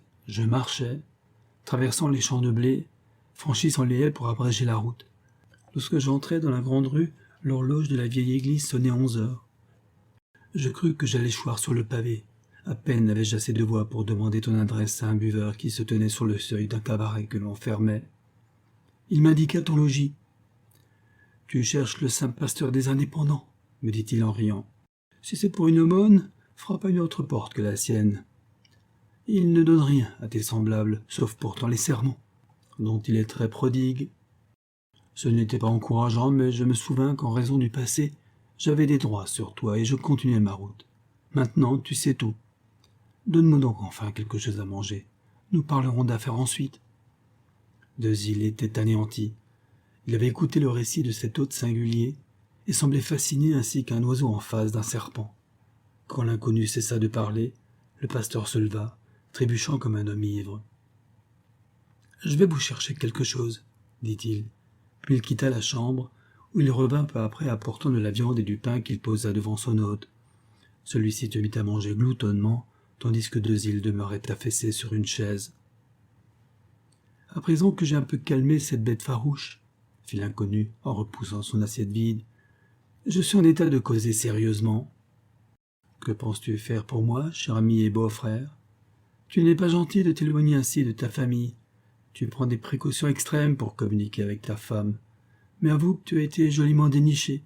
traversant les champs de blé, franchissant les haies pour abréger la route. Lorsque j'entrai dans la grande rue, l'horloge de la vieille église sonnait 11 heures. Je crus que j'allais choir sur le pavé. À peine avais-je assez de voix pour demander ton adresse à un buveur qui se tenait sur le seuil d'un cabaret que l'on fermait. Il m'indiqua ton logis. « Tu cherches le saint pasteur des indépendants ?» me dit-il en riant. « Si c'est pour une aumône, frappe à une autre porte que la sienne. Il ne donne rien à tes semblables, sauf pourtant les sermons, dont il est très prodigue. Ce n'était pas encourageant, mais je me souvins qu'en raison du passé, j'avais des droits sur toi et je continuai ma route. Maintenant, tu sais tout. Donne-moi donc enfin quelque chose à manger. Nous parlerons d'affaires ensuite. » Dezille était anéanti. Il avait écouté le récit de cet hôte singulier et semblait fasciné ainsi qu'un oiseau en face d'un serpent. Quand l'inconnu cessa de parler, le pasteur se leva, trébuchant comme un homme ivre. « Je vais vous chercher quelque chose, » dit-il. Puis il quitta la chambre, où il revint peu après apportant de la viande et du pain qu'il posa devant son hôte. Celui-ci se mit à manger gloutonnement, tandis que Dezille demeurait affaissé sur une chaise. « À présent que j'ai un peu calmé cette bête farouche, » fit l'inconnu en repoussant son assiette vide, « je suis en état de causer sérieusement. Que penses-tu faire pour moi, cher ami et beau-frère? Tu n'es pas gentil de t'éloigner ainsi de ta famille. Tu prends des précautions extrêmes pour communiquer avec ta femme. Mais avoue que tu as été joliment déniché. »«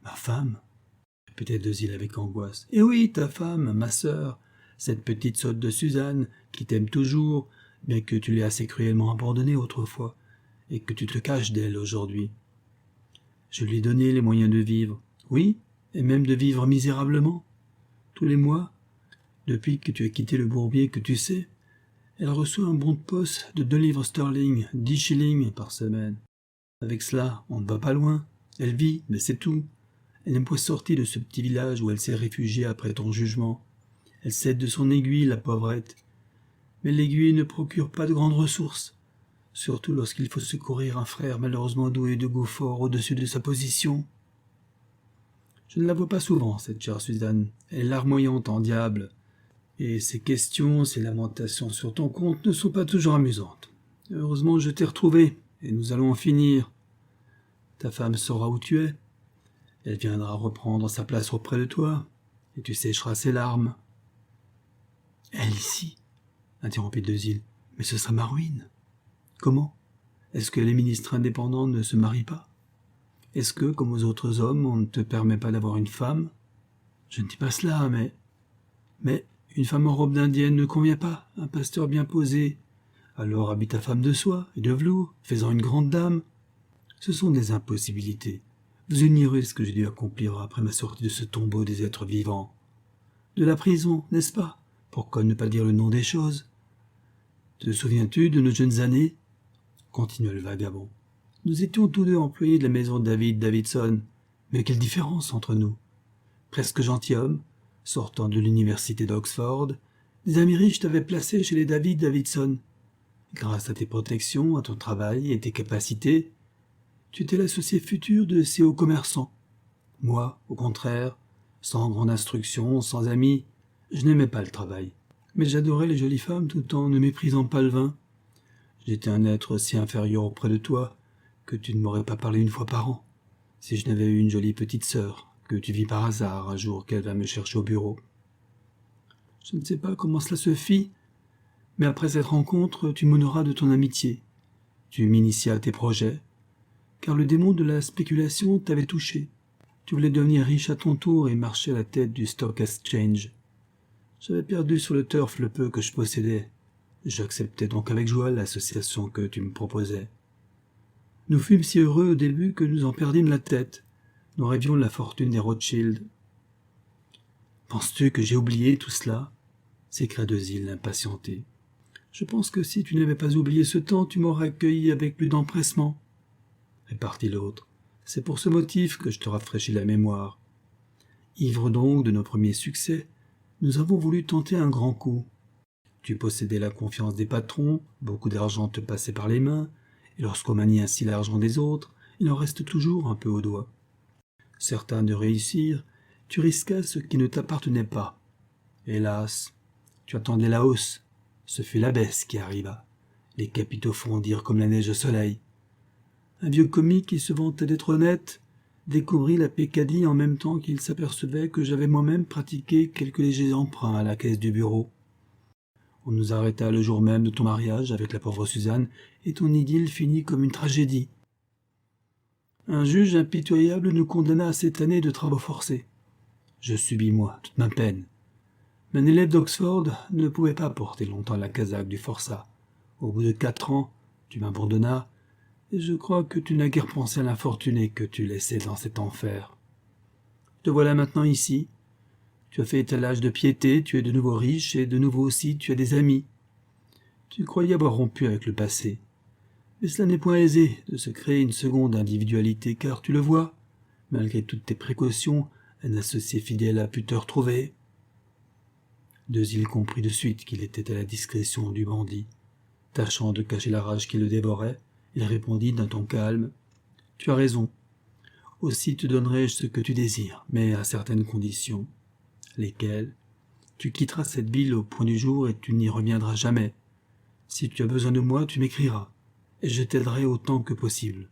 Ma femme ?» répétait Dezille avec angoisse. « Eh oui, ta femme, ma sœur, cette petite sotte de Suzanne, qui t'aime toujours, bien que tu l'aies assez cruellement abandonnée autrefois, et que tu te caches d'elle aujourd'hui. Je lui ai donné les moyens de vivre, oui, et même de vivre misérablement. Tous les mois, depuis que tu as quitté le bourbier que tu sais, elle reçoit un bon de poste de 2 livres sterling, 10 shillings par semaine. Avec cela, on ne va pas loin. Elle vit, mais c'est tout. Elle n'est point sortie de ce petit village où elle s'est réfugiée après ton jugement. Elle s'aide de son aiguille, la pauvrette. Mais l'aiguille ne procure pas de grandes ressources, surtout lorsqu'il faut secourir un frère malheureusement doué de goût fort au-dessus de sa position. Je ne la vois pas souvent, cette chère Suzanne. Elle est larmoyante en diable, et ses questions, ses lamentations sur ton compte ne sont pas toujours amusantes. Heureusement, je t'ai retrouvé, et nous allons en finir. Ta femme saura où tu es. Elle viendra reprendre sa place auprès de toi, et tu sécheras ses larmes. « Elle ici ?» interrompit Dezille. « Mais ce sera ma ruine. » « Comment? Est-ce que les ministres indépendants ne se marient pas? Est-ce que, comme aux autres hommes, on ne te permet pas d'avoir une femme? Je ne dis pas cela, mais une femme en robe d'indienne ne convient pas, un pasteur bien posé. Alors habille ta femme de soie et de velours, fais-en une grande dame. Ce sont des impossibilités. Vous ignorez ce que j'ai dû accomplir après ma sortie de ce tombeau des êtres vivants. De la prison, n'est-ce pas? Pourquoi ne pas dire le nom des choses? Te souviens-tu de nos jeunes années? Continua le vagabond. Nous étions tous deux employés de la maison Davidson, mais quelle différence entre nous? Presque gentilhomme, sortant de l'université d'Oxford, des amis riches t'avaient placé chez les Davidson. Grâce à tes protections, à ton travail et tes capacités, tu étais l'associé futur de ces hauts commerçants. Moi, au contraire, sans grande instruction, sans amis, je n'aimais pas le travail, mais j'adorais les jolies femmes tout en ne méprisant pas le vin. J'étais un être si inférieur auprès de toi que tu ne m'aurais pas parlé une fois par an, si je n'avais eu une jolie petite sœur, que tu vis par hasard un jour qu'elle vint me chercher au bureau. Je ne sais pas comment cela se fit, mais après cette rencontre, tu m'honoras de ton amitié. Tu m'initias à tes projets, car le démon de la spéculation t'avait touché. Tu voulais devenir riche à ton tour et marcher à la tête du Stock Exchange. J'avais perdu sur le turf le peu que je possédais. J'acceptais donc avec joie l'association que tu me proposais. Nous fûmes si heureux au début que nous en perdîmes la tête. Nous rêvions de la fortune des Rothschild. Penses-tu que j'ai oublié tout cela? S'écria Dezille, impatienté. Je pense que si tu n'avais pas oublié ce temps, tu m'aurais accueilli avec plus d'empressement, répartit l'autre. C'est pour ce motif que je te rafraîchis la mémoire. Ivres donc de nos premiers succès, nous avons voulu tenter un grand coup. Tu possédais la confiance des patrons, beaucoup d'argent te passait par les mains, et lorsqu'on manie ainsi l'argent des autres, il en reste toujours un peu au doigt. Certain de réussir, tu risquas ce qui ne t'appartenait pas. Hélas, tu attendais la hausse. Ce fut la baisse qui arriva. Les capitaux fondirent comme la neige au soleil. Un vieux commis qui se vantait d'être honnête découvrit la peccadille en même temps qu'il s'apercevait que j'avais moi-même pratiqué quelques légers emprunts à la caisse du bureau. On nous arrêta le jour même de ton mariage avec la pauvre Suzanne, et ton idylle finit comme une tragédie. Un juge impitoyable nous condamna à 7 années de travaux forcés. Je subis, moi, toute ma peine. Un élève d'Oxford ne pouvait pas porter longtemps la casaque du forçat. Au bout de 4 ans, tu m'abandonnas, et je crois que tu n'as guère pensé à l'infortuné que tu laissais dans cet enfer. Te voilà maintenant ici. Tu as fait étalage de piété, tu es de nouveau riche, et de nouveau aussi tu as des amis. Tu croyais avoir rompu avec le passé. Mais cela n'est point aisé de se créer une seconde individualité, car tu le vois, malgré toutes tes précautions, un associé fidèle a pu te retrouver. Dezille comprit de suite qu'il était à la discrétion du bandit. Tâchant de cacher la rage qui le dévorait, il répondit d'un ton calme. « Tu as raison. Aussi te donnerai-je ce que tu désires, mais à certaines conditions. Lesquelles? Tu quitteras cette ville au point du jour et tu n'y reviendras jamais. Si tu as besoin de moi, tu m'écriras, et je t'aiderai autant que possible.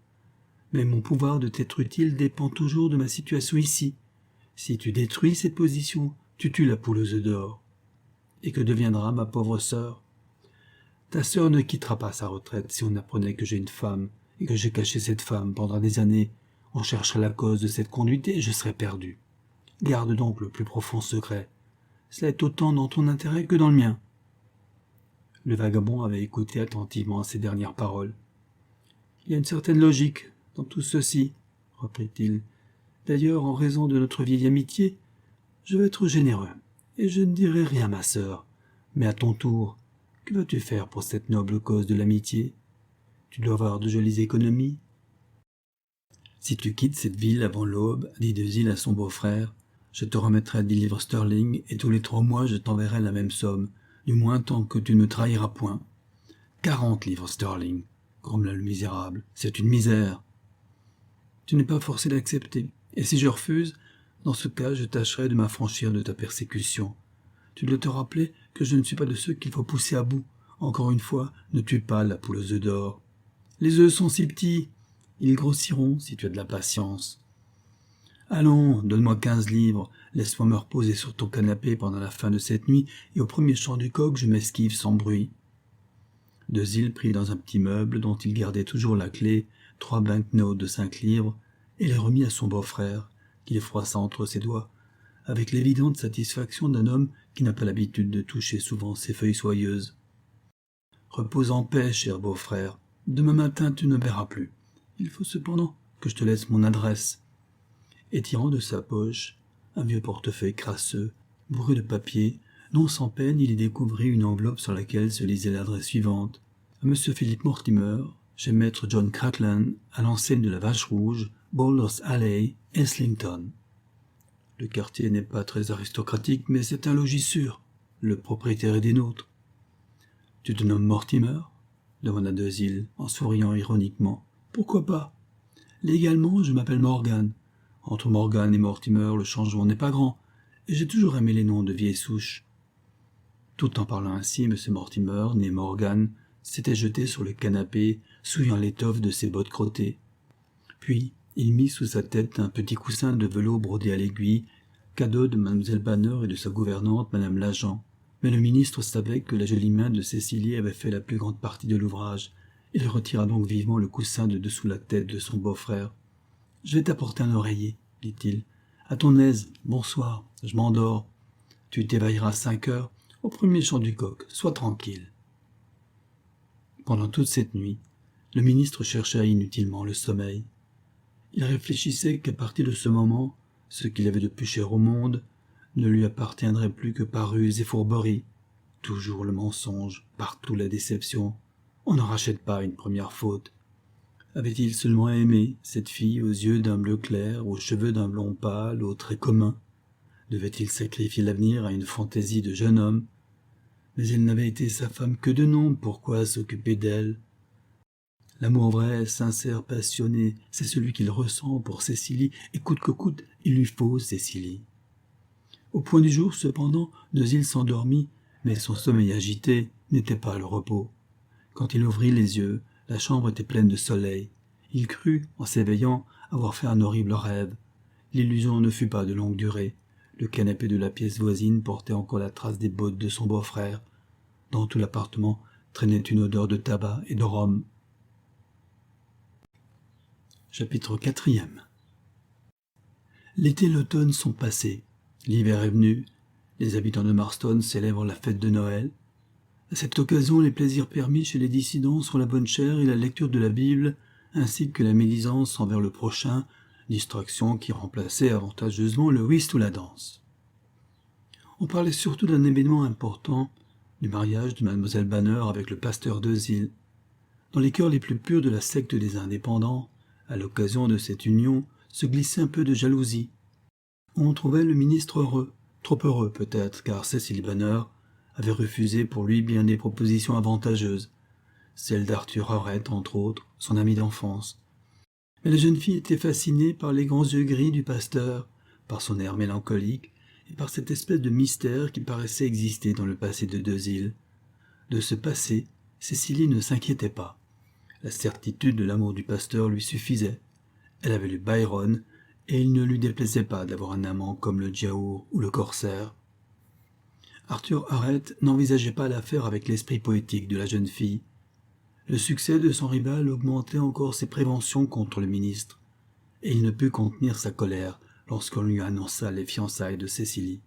Mais mon pouvoir de t'être utile dépend toujours de ma situation ici. Si tu détruis cette position, tu tues la poule aux œufs d'or. Et que deviendra ma pauvre sœur? Ta sœur ne quittera pas sa retraite si on apprenait que j'ai une femme, et que j'ai caché cette femme pendant des années. On chercherait la cause de cette conduite et je serais perdu. Garde donc le plus profond secret. Cela est autant dans ton intérêt que dans le mien. » Le vagabond avait écouté attentivement ces dernières paroles. « Il y a une certaine logique dans tout ceci, reprit-il. D'ailleurs, en raison de notre vieille amitié, je vais être généreux, et je ne dirai rien à ma sœur. Mais à ton tour, que vas-tu faire pour cette noble cause de l'amitié? Tu dois avoir de jolies économies. » « Si tu quittes cette ville avant l'aube, dit Dezille à son beau-frère, je te remettrai 10 livres sterling, et tous les 3 mois je t'enverrai la même somme, du moins tant que tu ne me trahiras point. 40 livres sterling, grommela le misérable, c'est une misère. Tu n'es pas forcé d'accepter, et si je refuse, dans ce cas je tâcherai de m'affranchir de ta persécution. Tu dois te rappeler que je ne suis pas de ceux qu'il faut pousser à bout. Encore une fois, ne tue pas la poule aux œufs d'or. Les œufs sont si petits, ils grossiront si tu as de la patience. Allons, donne-moi 15 livres, laisse-moi me reposer sur ton canapé pendant la fin de cette nuit, et au premier chant du coq, je m'esquive sans bruit. Dezille prit dans un petit meuble, dont il gardait toujours la clé, 3 banknotes de 5 livres, et les remit à son beau-frère, qui les froissa entre ses doigts, avec l'évidente satisfaction d'un homme qui n'a pas l'habitude de toucher souvent ses feuilles soyeuses. « Repose en paix, cher beau-frère. Demain matin, tu ne me verras plus. Il faut cependant que je te laisse mon adresse. » Et tirant de sa poche un vieux portefeuille crasseux, bourré de papier, non sans peine il y découvrit une enveloppe sur laquelle se lisait l'adresse suivante. À Monsieur Philippe Mortimer, chez Maître John Cracklan, à l'enseigne de la Vache Rouge, Bowler's Alley, Islington. Le quartier n'est pas très aristocratique, mais c'est un logis sûr. Le propriétaire est des nôtres. « Tu te nommes Mortimer ?» demanda Dezille, en souriant ironiquement. « Pourquoi pas? Légalement, je m'appelle Morgan. Entre Morgan et Mortimer, le changement n'est pas grand, et j'ai toujours aimé les noms de vieilles souches. » Tout en parlant ainsi, M. Mortimer, né Morgan, s'était jeté sur le canapé, souillant l'étoffe de ses bottes crottées. Puis, il mit sous sa tête un petit coussin de velours brodé à l'aiguille, cadeau de Mlle Banner et de sa gouvernante, Mme Lajean. Mais le ministre savait que la jolie main de Cécilie avait fait la plus grande partie de l'ouvrage. Il retira donc vivement le coussin de dessous la tête de son beau-frère. « Je vais t'apporter un oreiller, dit-il. À ton aise, bonsoir, je m'endors. Tu t'éveilleras à 5 heures, au premier chant du coq, sois tranquille. » Pendant toute cette nuit, le ministre chercha inutilement le sommeil. Il réfléchissait qu'à partir de ce moment, ce qu'il avait de plus cher au monde ne lui appartiendrait plus que par ruse et fourberie. Toujours le mensonge, partout la déception. On ne rachète pas une première faute. Avait-il seulement aimé cette fille aux yeux d'un bleu clair, aux cheveux d'un blond pâle, aux traits communs? Devait-il sacrifier l'avenir à une fantaisie de jeune homme? Mais elle n'avait été sa femme que de nom, pourquoi s'occuper d'elle? L'amour vrai, sincère, passionné, c'est celui qu'il ressent pour Cécilie, et coûte que coûte, il lui faut Cécilie. Au point du jour, cependant, Deuxil s'endormit, mais son sommeil agité n'était pas le repos. Quand il ouvrit les yeux, la chambre était pleine de soleil. Il crut, en s'éveillant, avoir fait un horrible rêve. L'illusion ne fut pas de longue durée. Le canapé de la pièce voisine portait encore la trace des bottes de son beau-frère. Dans tout l'appartement traînait une odeur de tabac et de rhum. Chapitre 4. L'été et l'automne sont passés. L'hiver est venu. Les habitants de Marston célèbrent la fête de Noël. À cette occasion, les plaisirs permis chez les dissidents sont la bonne chère et la lecture de la Bible, ainsi que la médisance envers le prochain, distraction qui remplaçait avantageusement le whist ou la danse. On parlait surtout d'un événement important, du mariage de Mademoiselle Banner avec le pasteur Deuxil. Dans les cœurs les plus purs de la secte des indépendants, à l'occasion de cette union, se glissait un peu de jalousie. On trouvait le ministre heureux, trop heureux peut-être, car Cécile Banner avait refusé pour lui bien des propositions avantageuses, celle d'Arthur Arrête, entre autres, son ami d'enfance. Mais la jeune fille était fascinée par les grands yeux gris du pasteur, par son air mélancolique, et par cette espèce de mystère qui paraissait exister dans le passé de Deuxil. De ce passé, Cécilie ne s'inquiétait pas. La certitude de l'amour du pasteur lui suffisait. Elle avait lu Byron, et il ne lui déplaisait pas d'avoir un amant comme le Giaour ou le Corsaire. Arthur Arrête n'envisageait pas l'affaire avec l'esprit poétique de la jeune fille. Le succès de son rival augmentait encore ses préventions contre le ministre, et il ne put contenir sa colère lorsqu'on lui annonça les fiançailles de Cécilie.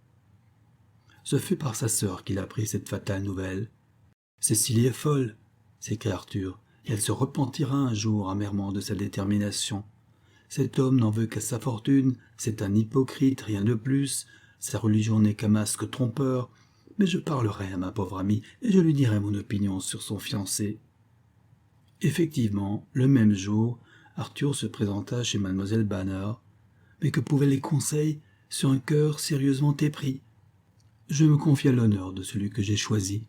Ce fut par sa sœur qu'il apprit cette fatale nouvelle. « Cécilie est folle !» s'écria Arthur, et elle se repentira un jour amèrement de sa détermination. Cet homme n'en veut qu'à sa fortune, c'est un hypocrite, rien de plus, sa religion n'est qu'un masque trompeur, mais je parlerai à ma pauvre amie et je lui dirai mon opinion sur son fiancé. » Effectivement, le même jour, Arthur se présenta chez mademoiselle Banner, mais que pouvaient les conseils sur un cœur sérieusement épris? « Je me confie à l'honneur de celui que j'ai choisi, »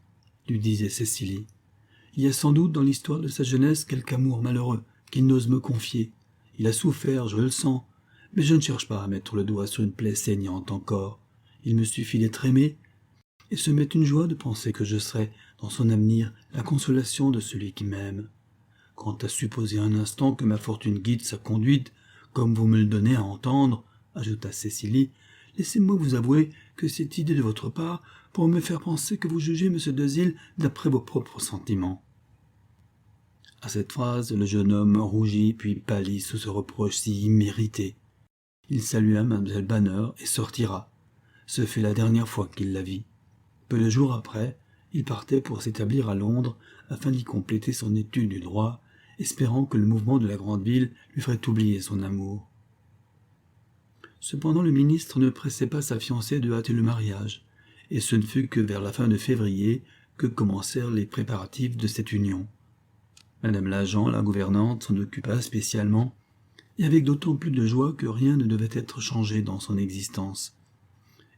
lui disait Cécilie. « Il y a sans doute dans l'histoire de sa jeunesse quelque amour malheureux qu'il n'ose me confier. Il a souffert, je le sens, mais je ne cherche pas à mettre le doigt sur une plaie saignante encore. Il me suffit d'être aimé, et ce m'est une joie de penser que je serai, dans son avenir, la consolation de celui qui m'aime. Quant à supposer un instant que ma fortune guide sa conduite, comme vous me le donnez à entendre, ajouta Cécilie, laissez-moi vous avouer que cette idée de votre part pour me faire penser que vous jugez M. Deuxil d'après vos propres sentiments. » À cette phrase, le jeune homme rougit puis pâlit sous ce reproche si immérité. Il salua Mlle Banner et sortira. Ce fut la dernière fois qu'il la vit. Peu de jours après, il partait pour s'établir à Londres afin d'y compléter son étude du droit, espérant que le mouvement de la grande ville lui ferait oublier son amour. Cependant, le ministre ne pressait pas sa fiancée de hâter le mariage, et ce ne fut que vers la fin de février que commencèrent les préparatifs de cette union. Madame l'agent, la gouvernante, s'en occupa spécialement, et avec d'autant plus de joie que rien ne devait être changé dans son existence.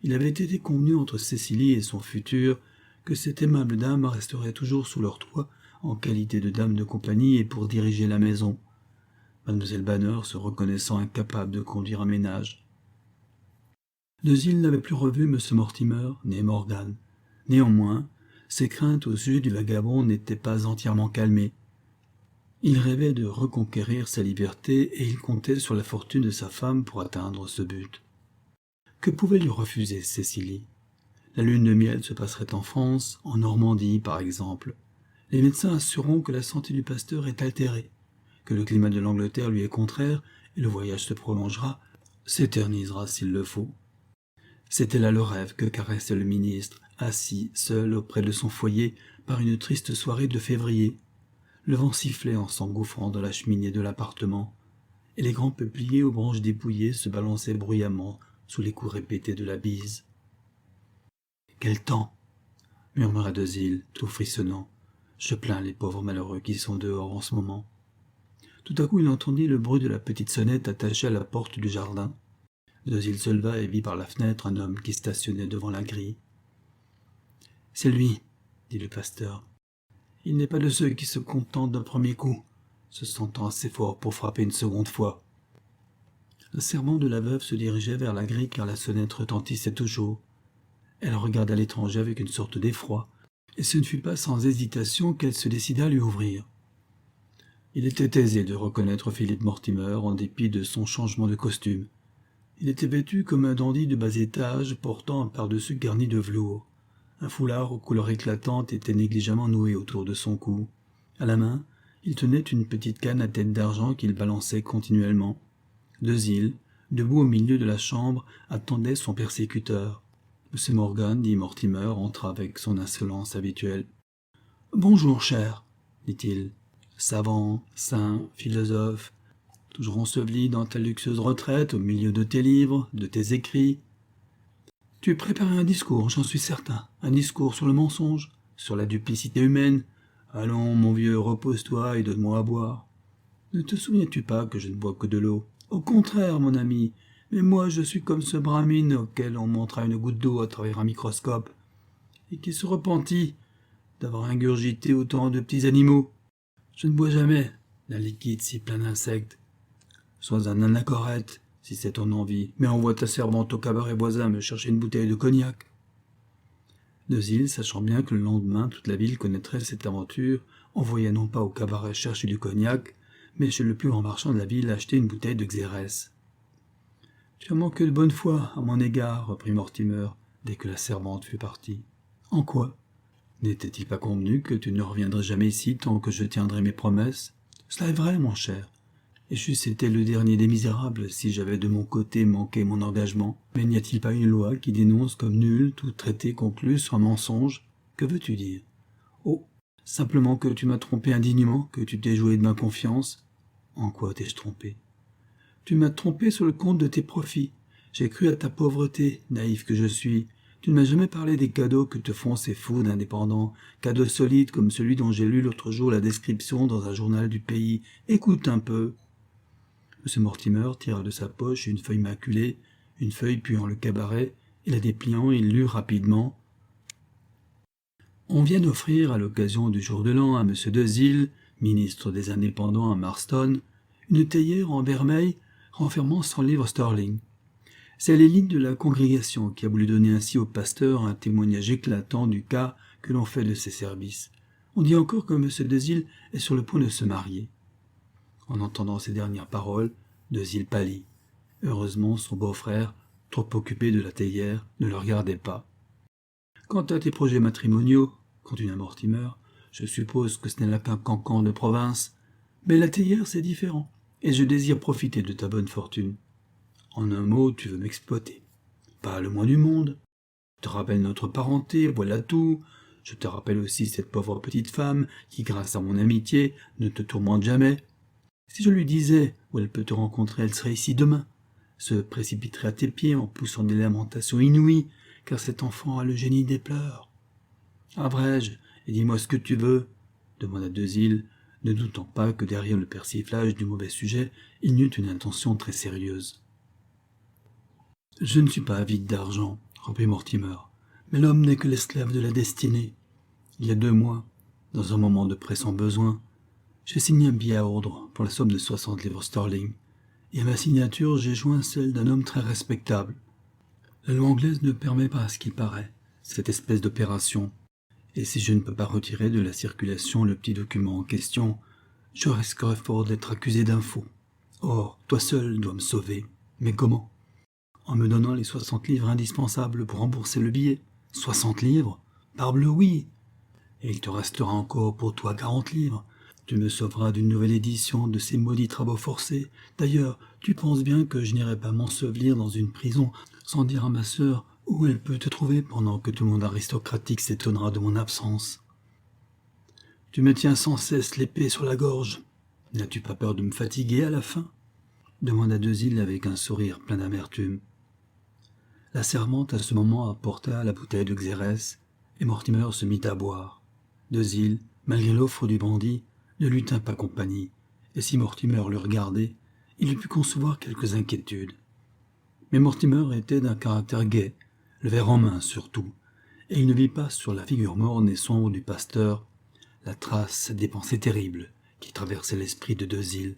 Il avait été convenu entre Cécilie et son futur que cette aimable dame resterait toujours sous leur toit en qualité de dame de compagnie et pour diriger la maison, mademoiselle Banner se reconnaissant incapable de conduire un ménage. Deuxil n'avait plus revu M. Mortimer, né Morgan. Néanmoins, ses craintes au sujet du vagabond n'étaient pas entièrement calmées. Il rêvait de reconquérir sa liberté et il comptait sur la fortune de sa femme pour atteindre ce but. Que pouvait lui refuser Cécilie? La lune de miel se passerait en France, en Normandie par exemple. Les médecins assureront que la santé du pasteur est altérée, que le climat de l'Angleterre lui est contraire et le voyage se prolongera, s'éternisera s'il le faut. C'était là le rêve que caressait le ministre, assis seul auprès de son foyer par une triste soirée de février. Le vent sifflait en s'engouffrant dans la cheminée de l'appartement, et les grands peupliers aux branches dépouillées se balançaient bruyamment sous les coups répétés de la bise. « Quel temps !» murmura Dezille, tout frissonnant. « Je plains les pauvres malheureux qui sont dehors en ce moment. » Tout à coup, il entendit le bruit de la petite sonnette attachée à la porte du jardin. Dezille se leva et vit par la fenêtre un homme qui stationnait devant la grille. « C'est lui, » dit le pasteur. « Il n'est pas de ceux qui se contentent d'un premier coup, se sentant assez fort pour frapper une seconde fois. » Le servant de la veuve se dirigeait vers la grille car la sonnette retentissait toujours. Elle regarda l'étranger avec une sorte d'effroi, et ce ne fut pas sans hésitation qu'elle se décida à lui ouvrir. Il était aisé de reconnaître Philippe Mortimer en dépit de son changement de costume. Il était vêtu comme un dandy de bas étage portant un pardessus garni de velours. Un foulard aux couleurs éclatantes était négligemment noué autour de son cou. À la main, il tenait une petite canne à tête d'argent qu'il balançait continuellement. Dezille, debout au milieu de la chambre, attendait son persécuteur. M. Morgan, dit Mortimer, entra avec son insolence habituelle. « Bonjour, cher, dit-il. Savant, saint, philosophe, toujours enseveli dans ta luxueuse retraite, au milieu de tes livres, de tes écrits. Tu préparais un discours, j'en suis certain, un discours sur le mensonge, sur la duplicité humaine. Allons, mon vieux, repose-toi et donne-moi à boire. Ne te souviens-tu pas que je ne bois que de l'eau? Au contraire, mon ami, mais moi je suis comme ce brahmine auquel on montra une goutte d'eau à travers un microscope, et qui se repentit d'avoir ingurgité autant de petits animaux. Je ne bois jamais d'un liquide si plein d'insectes. Sois un anachorète, si c'est ton envie, mais envoie ta servante au cabaret voisin me chercher une bouteille de cognac. » Dezille, sachant bien que le lendemain toute la ville connaîtrait cette aventure, envoya non pas au cabaret chercher du cognac, mais chez le plus grand marchand de la ville acheter une bouteille de xérès. « Tu as manqué de bonne foi à mon égard, reprit Mortimer, dès que la servante fut partie. « En quoi ? N'était-il pas convenu que tu ne reviendrais jamais ici tant que je tiendrai mes promesses? Cela est vrai, mon cher. Et j'eusse été le dernier des misérables si j'avais de mon côté manqué mon engagement. Mais n'y a-t-il pas une loi qui dénonce comme nul tout traité conclu sur un mensonge? Que veux-tu dire? Oh, simplement que tu m'as trompé indignement, que tu t'es joué de ma confiance. En quoi t'ai-je trompé? Tu m'as trompé sur le compte de tes profits. J'ai cru à ta pauvreté, naïf que je suis. Tu ne m'as jamais parlé des cadeaux que te font ces fous d'indépendants, cadeaux solides comme celui dont j'ai lu l'autre jour la description dans un journal du pays. Écoute un peu. M. Mortimer tira de sa poche une feuille maculée, une feuille puant le cabaret, et la dépliant, il lut rapidement. On vient d'offrir, à l'occasion du jour de l'an, à M. Dezille, ministre des Indépendants à Marston, une théière en vermeil renfermant 100 livres sterling. C'est l'élite de la congrégation qui a voulu donner ainsi au pasteur un témoignage éclatant du cas que l'on fait de ses services. On dit encore que M. Dezille est sur le point de se marier. En entendant ces dernières paroles, Dezille pâlit. Heureusement, son beau-frère, trop occupé de la théière, ne le regardait pas. « Quant à tes projets matrimoniaux, continua Mortimer, je suppose que ce n'est là qu'un cancan de province. Mais la théière, c'est différent, et je désire profiter de ta bonne fortune. En un mot, tu veux m'exploiter. Pas le moins du monde. Je te rappelle notre parenté, voilà tout. Je te rappelle aussi cette pauvre petite femme qui, grâce à mon amitié, ne te tourmente jamais. Si je lui disais où elle peut te rencontrer, elle serait ici demain, se précipiterait à tes pieds en poussant des lamentations inouïes, car cet enfant a le génie des pleurs. « Abrège, et dis-moi ce que tu veux, » demanda Dezille, ne doutant pas que derrière le persiflage du mauvais sujet, il n'eût une intention très sérieuse. « Je ne suis pas avide d'argent, » reprit Mortimer, « mais l'homme n'est que l'esclave de la destinée. Il y a 2 mois, dans un moment de pressant besoin, j'ai signé un billet à ordre pour la somme de 60 livres sterling, et à ma signature j'ai joint celle d'un homme très respectable. La loi anglaise ne permet pas, à ce qu'il paraît, cette espèce d'opération, et si je ne peux pas retirer de la circulation le petit document en question, je risquerais fort d'être accusé d'un faux. Or, toi seul dois me sauver. Mais comment? En me donnant les 60 livres indispensables pour rembourser le billet. 60 livres? Parbleu, oui. Et il te restera encore pour toi 40 livres. Tu me sauveras d'une nouvelle édition de ces maudits travaux forcés. D'ailleurs, tu penses bien que je n'irai pas m'ensevelir dans une prison sans dire à ma sœur Où elle peut te trouver pendant que tout le monde aristocratique s'étonnera de mon absence? Tu me tiens sans cesse l'épée sur la gorge. N'as-tu pas peur de me fatiguer à la fin? Demanda Dezille avec un sourire plein d'amertume. La servante à ce moment apporta la bouteille de Xérès, et Mortimer se mit à boire. Dezille, malgré l'offre du bandit, ne lui tint pas compagnie, et si Mortimer le regardait, il eût pu concevoir quelques inquiétudes. Mais Mortimer était d'un caractère gai, le verre en main surtout, et il ne vit pas sur la figure morne et sombre du pasteur la trace des pensées terribles qui traversaient l'esprit de Dezille.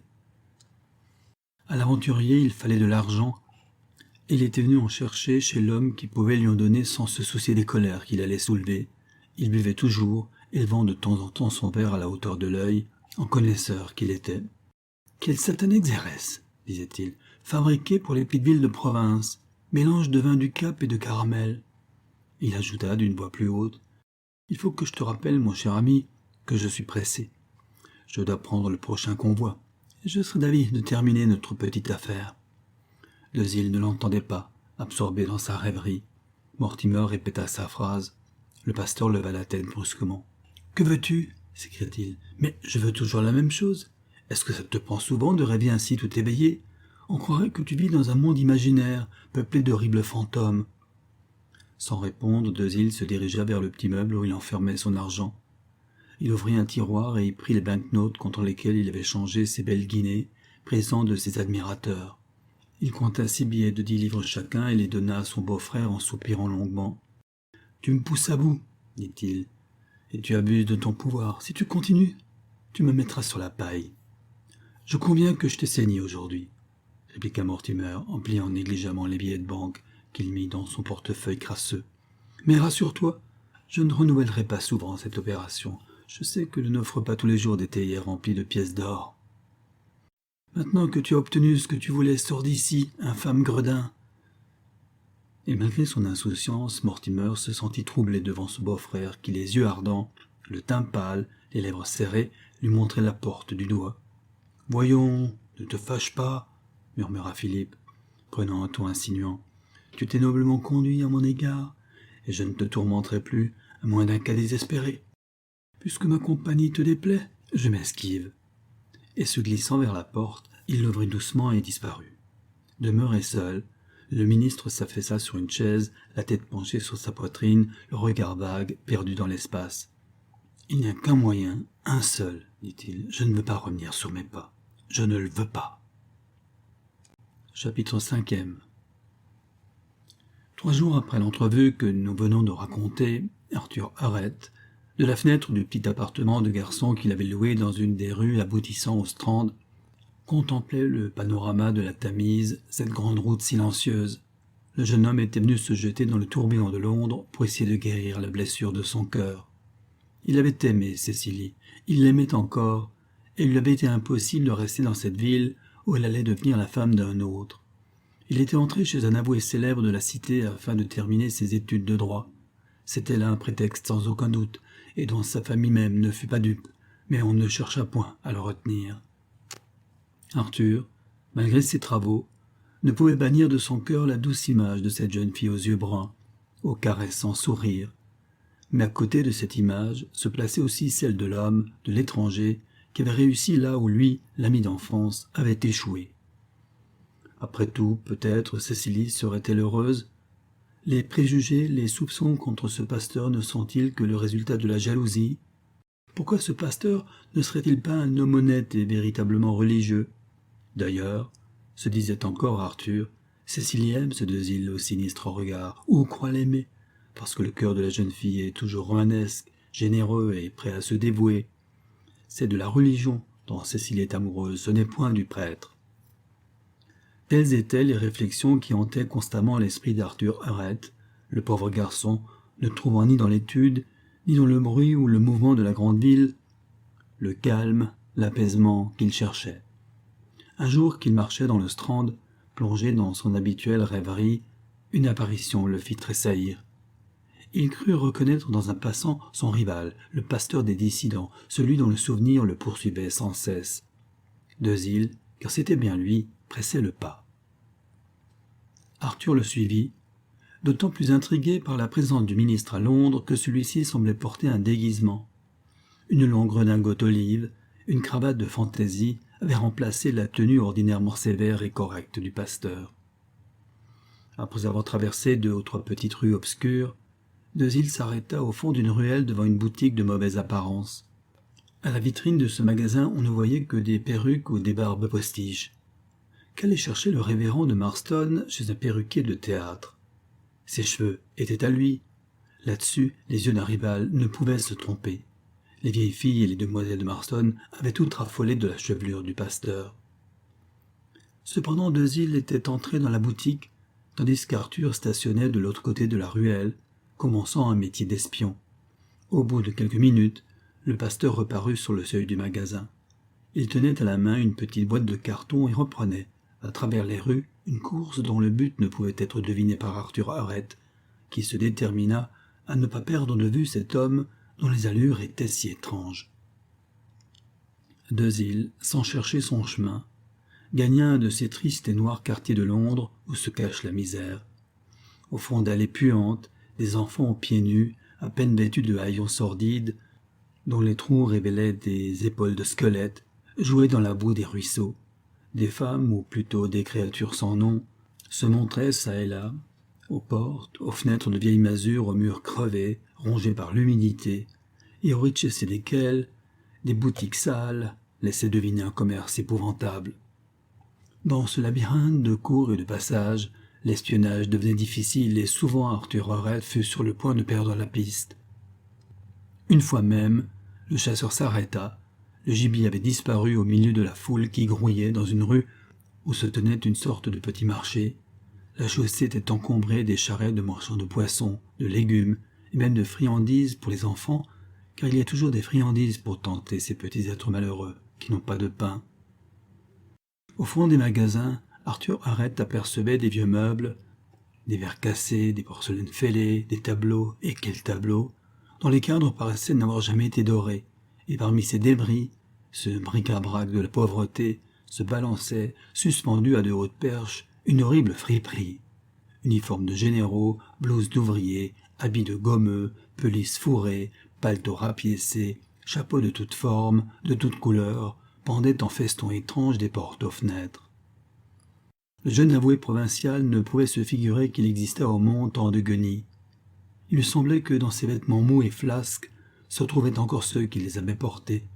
À l'aventurier, il fallait de l'argent, et il était venu en chercher chez l'homme qui pouvait lui en donner sans se soucier des colères qu'il allait soulever. Il buvait toujours, élevant de temps en temps son verre à la hauteur de l'œil, en connaisseur qu'il était. « Quel satané Xérès !» disait-il, « fabriqué pour les petites villes de province, mélange de vin du Cap et de caramel. » Il ajouta d'une voix plus haute, « Il faut que je te rappelle, mon cher ami, que je suis pressé. Je dois prendre le prochain convoi. Je serai d'avis de terminer notre petite affaire. » Dezille ne l'entendait pas, absorbé dans sa rêverie. Mortimer répéta sa phrase. Le pasteur leva la tête brusquement. « Que veux-tu » s'écria-t-il. « Mais je veux toujours la même chose. Est-ce que ça te prend souvent de rêver ainsi tout éveillé? On croirait que tu vis dans un monde imaginaire, peuplé d'horribles fantômes. » Sans répondre, Dezille se dirigea vers le petit meuble où il enfermait son argent. Il ouvrit un tiroir et y prit les banknotes contre lesquelles il avait changé ses belles guinées, présent de ses admirateurs. Il compta 6 billets de 10 livres chacun et les donna à son beau-frère en soupirant longuement. « Tu me pousses à bout, dit-il, et tu abuses de ton pouvoir. Si tu continues, tu me mettras sur la paille. »« Je conviens que je t'ai saigné aujourd'hui, » répliqua Mortimer en pliant négligemment les billets de banque qu'il mit dans son portefeuille crasseux. « Mais rassure-toi, je ne renouvellerai pas souvent cette opération. Je sais que je n'offre pas tous les jours des théiers remplis de pièces d'or. Maintenant que tu as obtenu ce que tu voulais, sors d'ici, infâme gredin. » Et malgré son insouciance, Mortimer se sentit troublé devant ce beau-frère qui, les yeux ardents, le teint pâle, les lèvres serrées, lui montrait la porte du doigt. « Voyons, ne te fâche pas, » murmura Philippe, prenant un ton insinuant. « Tu t'es noblement conduit à mon égard, et je ne te tourmenterai plus, à moins d'un cas désespéré. Puisque ma compagnie te déplaît, je m'esquive. » Et se glissant vers la porte, il l'ouvrit doucement et disparut. Demeuré seul, le ministre s'affaissa sur une chaise, la tête penchée sur sa poitrine, le regard vague, perdu dans l'espace. « Il n'y a qu'un moyen, un seul, dit-il. Je ne veux pas revenir sur mes pas. Je ne le veux pas. » Chapitre 5e. 3 jours après l'entrevue que nous venons de raconter, Arthur Arrête, de la fenêtre du petit appartement de garçon qu'il avait loué dans une des rues aboutissant au Strand, contemplait le panorama de la Tamise, cette grande route silencieuse. Le jeune homme était venu se jeter dans le tourbillon de Londres pour essayer de guérir la blessure de son cœur. Il avait aimé Cécilie, il l'aimait encore, et il lui avait été impossible de rester dans cette ville où elle allait devenir la femme d'un autre. Il était entré chez un avoué célèbre de la cité afin de terminer ses études de droit. C'était là un prétexte sans aucun doute, et dont sa famille même ne fut pas dupe, mais on ne chercha point à le retenir. Arthur, malgré ses travaux, ne pouvait bannir de son cœur la douce image de cette jeune fille aux yeux bruns, au caressant sourire. Mais à côté de cette image se plaçait aussi celle de l'homme, de l'étranger, qui avait réussi là où lui, l'ami d'enfance, avait échoué. Après tout, peut-être Cécilie serait-elle heureuse? Les préjugés, les soupçons contre ce pasteur ne sont-ils que le résultat de la jalousie? Pourquoi ce pasteur ne serait-il pas un homme honnête et véritablement religieux? D'ailleurs, se disait encore Arthur, Cécilie aime ce Dezille au sinistre regard, ou croit l'aimer, parce que le cœur de la jeune fille est toujours romanesque, généreux et prêt à se dévouer. C'est de la religion dont Cécilie est amoureuse, ce n'est point du prêtre. Telles étaient les réflexions qui hantaient constamment l'esprit d'Arthur Arrête, le pauvre garçon, ne trouvant ni dans l'étude, ni dans le bruit ou le mouvement de la grande ville, le calme, l'apaisement qu'il cherchait. Un jour qu'il marchait dans le Strand, plongé dans son habituelle rêverie, une apparition le fit tressaillir. Il crut reconnaître dans un passant son rival, le pasteur des dissidents, celui dont le souvenir le poursuivait sans cesse. Dezille, car c'était bien lui, pressait le pas. Arthur le suivit, d'autant plus intrigué par la présence du ministre à Londres que celui-ci semblait porter un déguisement. Une longue redingote olive, une cravate de fantaisie avaient remplacé la tenue ordinairement sévère et correcte du pasteur. Après avoir traversé 2 ou 3 petites rues obscures, Dezille s'arrêta au fond d'une ruelle devant une boutique de mauvaise apparence. À la vitrine de ce magasin, on ne voyait que des perruques ou des barbes postiches. Qu'allait chercher le révérend de Marston chez un perruquier de théâtre? Ses cheveux étaient à lui. Là-dessus, les yeux d'un rival ne pouvaient se tromper. Les vieilles filles et les demoiselles de Marston avaient toutes raffolé de la chevelure du pasteur. Cependant, Dezille était entré dans la boutique, tandis qu'Arthur stationnait de l'autre côté de la ruelle, commençant un métier d'espion. Au bout de quelques minutes, le pasteur reparut sur le seuil du magasin. Il tenait à la main une petite boîte de carton et reprenait, à travers les rues, une course dont le but ne pouvait être deviné par Arthur Arrett, qui se détermina à ne pas perdre de vue cet homme dont les allures étaient si étranges. Dezille, sans chercher son chemin, gagna un de ces tristes et noirs quartiers de Londres où se cache la misère. Au fond d'allées puantes, des enfants aux pieds nus, à peine vêtus de haillons sordides, dont les trous révélaient des épaules de squelettes, jouaient dans la boue des ruisseaux. Des femmes, ou plutôt des créatures sans nom, se montraient çà et là, aux portes, aux fenêtres de vieilles masures aux murs crevés, rongés par l'humidité, et au rez-de-chaussée desquelles des boutiques sales laissaient deviner un commerce épouvantable. Dans ce labyrinthe de cours et de passages, l'espionnage devenait difficile et souvent Arthur Arrett fut sur le point de perdre la piste. Une fois même, le chasseur s'arrêta. Le gibier avait disparu au milieu de la foule qui grouillait dans une rue où se tenait une sorte de petit marché. La chaussée était encombrée des charrettes de marchands de poissons, de légumes et même de friandises pour les enfants, car il y a toujours des friandises pour tenter ces petits êtres malheureux qui n'ont pas de pain. Au fond des magasins, Arthur Arrett apercevait des vieux meubles, des verres cassés, des porcelaines fêlées, des tableaux, et quels tableaux, dont les cadres paraissaient n'avoir jamais été dorés, et parmi ces débris, ce bric-à-brac de la pauvreté, se balançait, suspendu à de hautes perches, une horrible friperie. Uniformes de généraux, blouses d'ouvriers, habits de gommeux, pelisses fourrées, paletots rapiécés, chapeaux de toutes formes, de toutes couleurs, pendaient en festons étranges des portes aux fenêtres. Le jeune avoué provincial ne pouvait se figurer qu'il existait au monde tant de guenilles. Il lui semblait que dans ces vêtements mous et flasques se trouvaient encore ceux qui les avaient portés.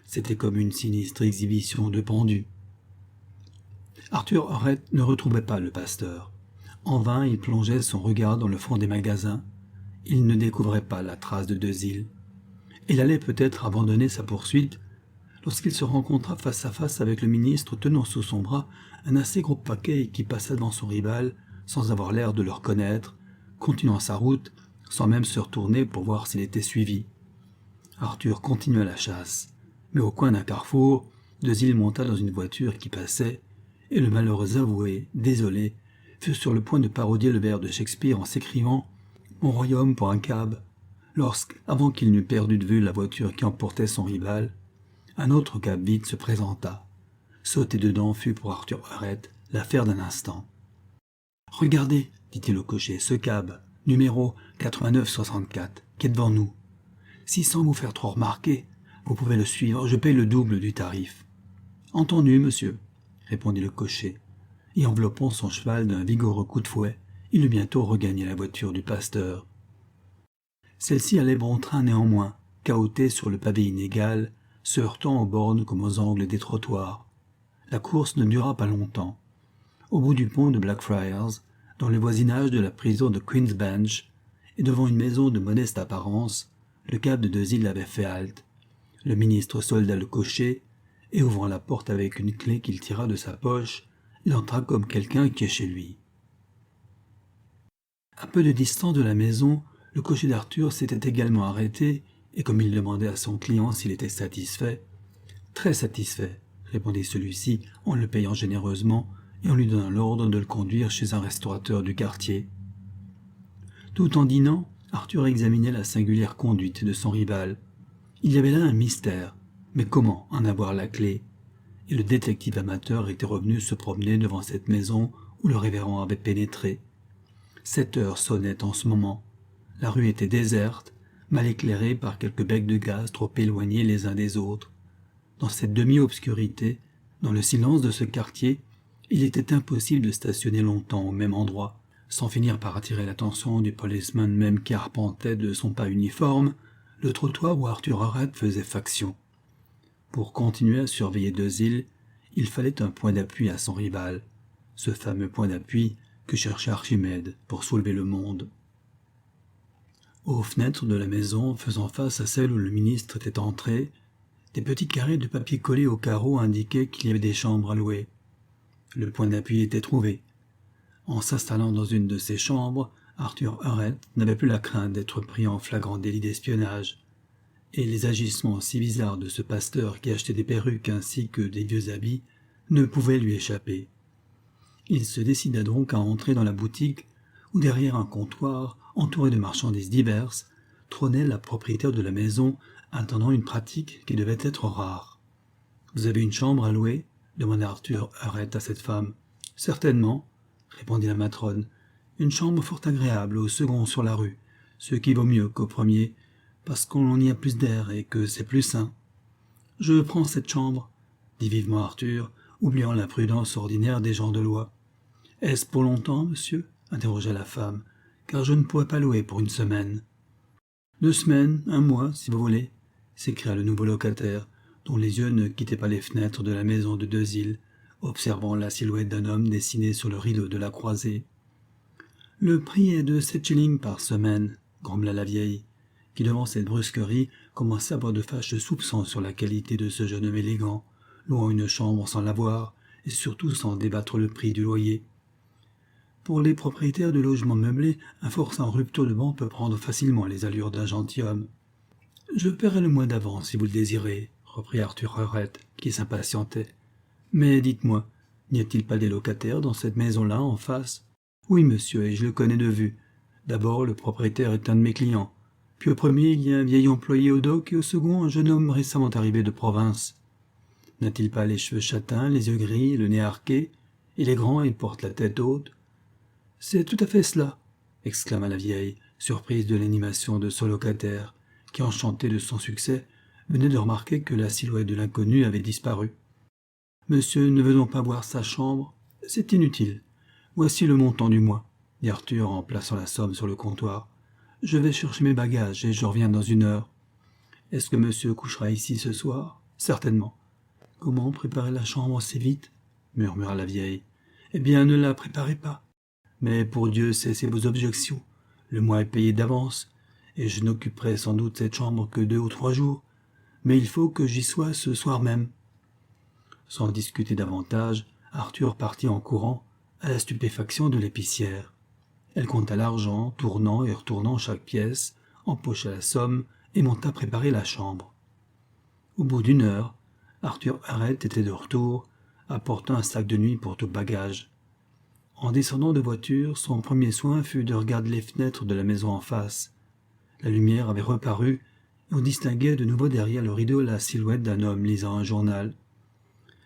C'était comme une sinistre exhibition de pendus. Arthur Arrett ne retrouvait pas le pasteur. En vain, il plongeait son regard dans le fond des magasins. Il ne découvrait pas la trace de Dezille. Il allait peut-être abandonner sa poursuite lorsqu'il se rencontra face à face avec le ministre tenant sous son bras un assez gros paquet qui passa devant son rival sans avoir l'air de le reconnaître, continuant sa route sans même se retourner pour voir s'il était suivi. Arthur continua la chasse, mais au coin d'un carrefour, Dezille monta dans une voiture qui passait, et le malheureux avoué, désolé, fut sur le point de parodier le vers de Shakespeare en s'écriant « Mon royaume pour un cab », lorsque, avant qu'il n'eût perdu de vue la voiture qui emportait son rival, un autre cab vide se présenta. Sauter dedans fut pour Arthur Arrett l'affaire d'un instant. « Regardez, dit-il au cocher, ce cab, numéro 8964, qui est devant nous. Si sans vous faire trop remarquer, vous pouvez le suivre, je paye le double du tarif. »« Entendu, monsieur, » répondit le cocher, et enveloppant son cheval d'un vigoureux coup de fouet, il eut bientôt regagné la voiture du pasteur. Celle-ci allait bon train néanmoins, cahotée sur le pavé inégal, se heurtant aux bornes comme aux angles des trottoirs. La course ne dura pas longtemps. Au bout du pont de Blackfriars, dans le voisinage de la prison de Queen's Bench, et devant une maison de modeste apparence, le cab de Dezille avait fait halte. Le ministre solda le cocher, et ouvrant la porte avec une clé qu'il tira de sa poche, il entra comme quelqu'un qui est chez lui. À peu de distance de la maison, le cocher d'Arthur s'était également arrêté, et comme il demandait à son client s'il était satisfait, « Très satisfait », répondit celui-ci en le payant généreusement et en lui donnant l'ordre de le conduire chez un restaurateur du quartier. Tout en dînant, Arthur examinait la singulière conduite de son rival. Il y avait là un mystère, mais comment en avoir la clé? Et le détective amateur était revenu se promener devant cette maison où le révérend avait pénétré. 7 heures sonnaient en ce moment. La rue était déserte, mal éclairée par quelques becs de gaz trop éloignés les uns des autres. Dans cette demi-obscurité, dans le silence de ce quartier, il était impossible de stationner longtemps au même endroit, sans finir par attirer l'attention du policeman même qui arpentait de son pas uniforme le trottoir où Arthur Arrett faisait faction. Pour continuer à surveiller deux îles, il fallait un point d'appui à son rival, ce fameux point d'appui que cherchait Archimède pour soulever le monde. Aux fenêtres de la maison faisant face à celle où le ministre était entré, des petits carrés de papier collés aux carreaux indiquaient qu'il y avait des chambres à louer. Le point d'appui était trouvé. En s'installant dans une de ces chambres, Arthur Arrett n'avait plus la crainte d'être pris en flagrant délit d'espionnage. Et les agissements si bizarres de ce pasteur qui achetait des perruques ainsi que des vieux habits ne pouvaient lui échapper. Il se décida donc à entrer dans la boutique où, derrière un comptoir entouré de marchandises diverses, trônait la propriétaire de la maison attendant une pratique qui devait être rare. « Vous avez une chambre à louer ?» demanda Arthur Arrett à cette femme. « Certainement, » répondit la matrone. « Une chambre fort agréable au second sur la rue, ce qui vaut mieux qu'au premier, parce qu'on y a plus d'air et que c'est plus sain. »« Je prends cette chambre, » dit vivement Arthur, oubliant la prudence ordinaire des gens de loi. « Est-ce pour longtemps, monsieur ?» interrogea la femme, « car je ne pourrais pas louer pour une semaine. »« 2 semaines, 1 mois, si vous voulez, » s'écria le nouveau locataire, dont les yeux ne quittaient pas les fenêtres de la maison de Deux Îles, observant la silhouette d'un homme dessiné sur le rideau de la croisée. « Le prix est de 7 shillings par semaine, » grommela la vieille, qui devant cette brusquerie commençait à avoir de fâcheux soupçons sur la qualité de ce jeune homme élégant, louant une chambre sans l'avoir, et surtout sans débattre le prix du loyer. Pour les propriétaires de logements meublés, un forçat en rupture de ban peut prendre facilement les allures d'un gentilhomme. « Je paierai le mois d'avance si vous le désirez, » reprit Arthur Arrett, qui s'impatientait. « Mais dites-moi, n'y a-t-il pas des locataires dans cette maison-là, en face ?»« Oui, monsieur, et je le connais de vue. D'abord, le propriétaire est un de mes clients. Puis au premier, il y a un vieil employé au dock, et au second, un jeune homme récemment arrivé de province. N'a-t-il pas les cheveux châtains, les yeux gris, le nez arqué? Il est grand et il porte la tête haute. »« C'est tout à fait cela, » exclama la vieille, surprise de l'animation de son locataire, qui, enchanté de son succès, venait de remarquer que la silhouette de l'inconnu avait disparu. « Monsieur ne veut donc pas voir sa chambre? C'est inutile. Voici le montant du mois, » dit Arthur en plaçant la somme sur le comptoir. « Je vais chercher mes bagages et je reviens dans 1 heure. Est-ce que monsieur couchera ici ce soir? Certainement. »« Comment préparer la chambre si vite ?» murmura la vieille. « Eh bien, ne la préparez pas. Mais pour Dieu, cessez vos objections. Le mois est payé d'avance, et je n'occuperai sans doute cette chambre que 2 ou 3 jours. Mais il faut que j'y sois ce soir même. » Sans discuter davantage, Arthur partit en courant, à la stupéfaction de l'épicière. Elle compta l'argent, tournant et retournant chaque pièce, empocha la somme et monta préparer la chambre. Au bout d'1 heure, Arthur Arrett était de retour, apportant un sac de nuit pour tout bagage. En descendant de voiture, son premier soin fut de regarder les fenêtres de la maison en face. La lumière avait reparu, et on distinguait de nouveau derrière le rideau la silhouette d'un homme lisant un journal.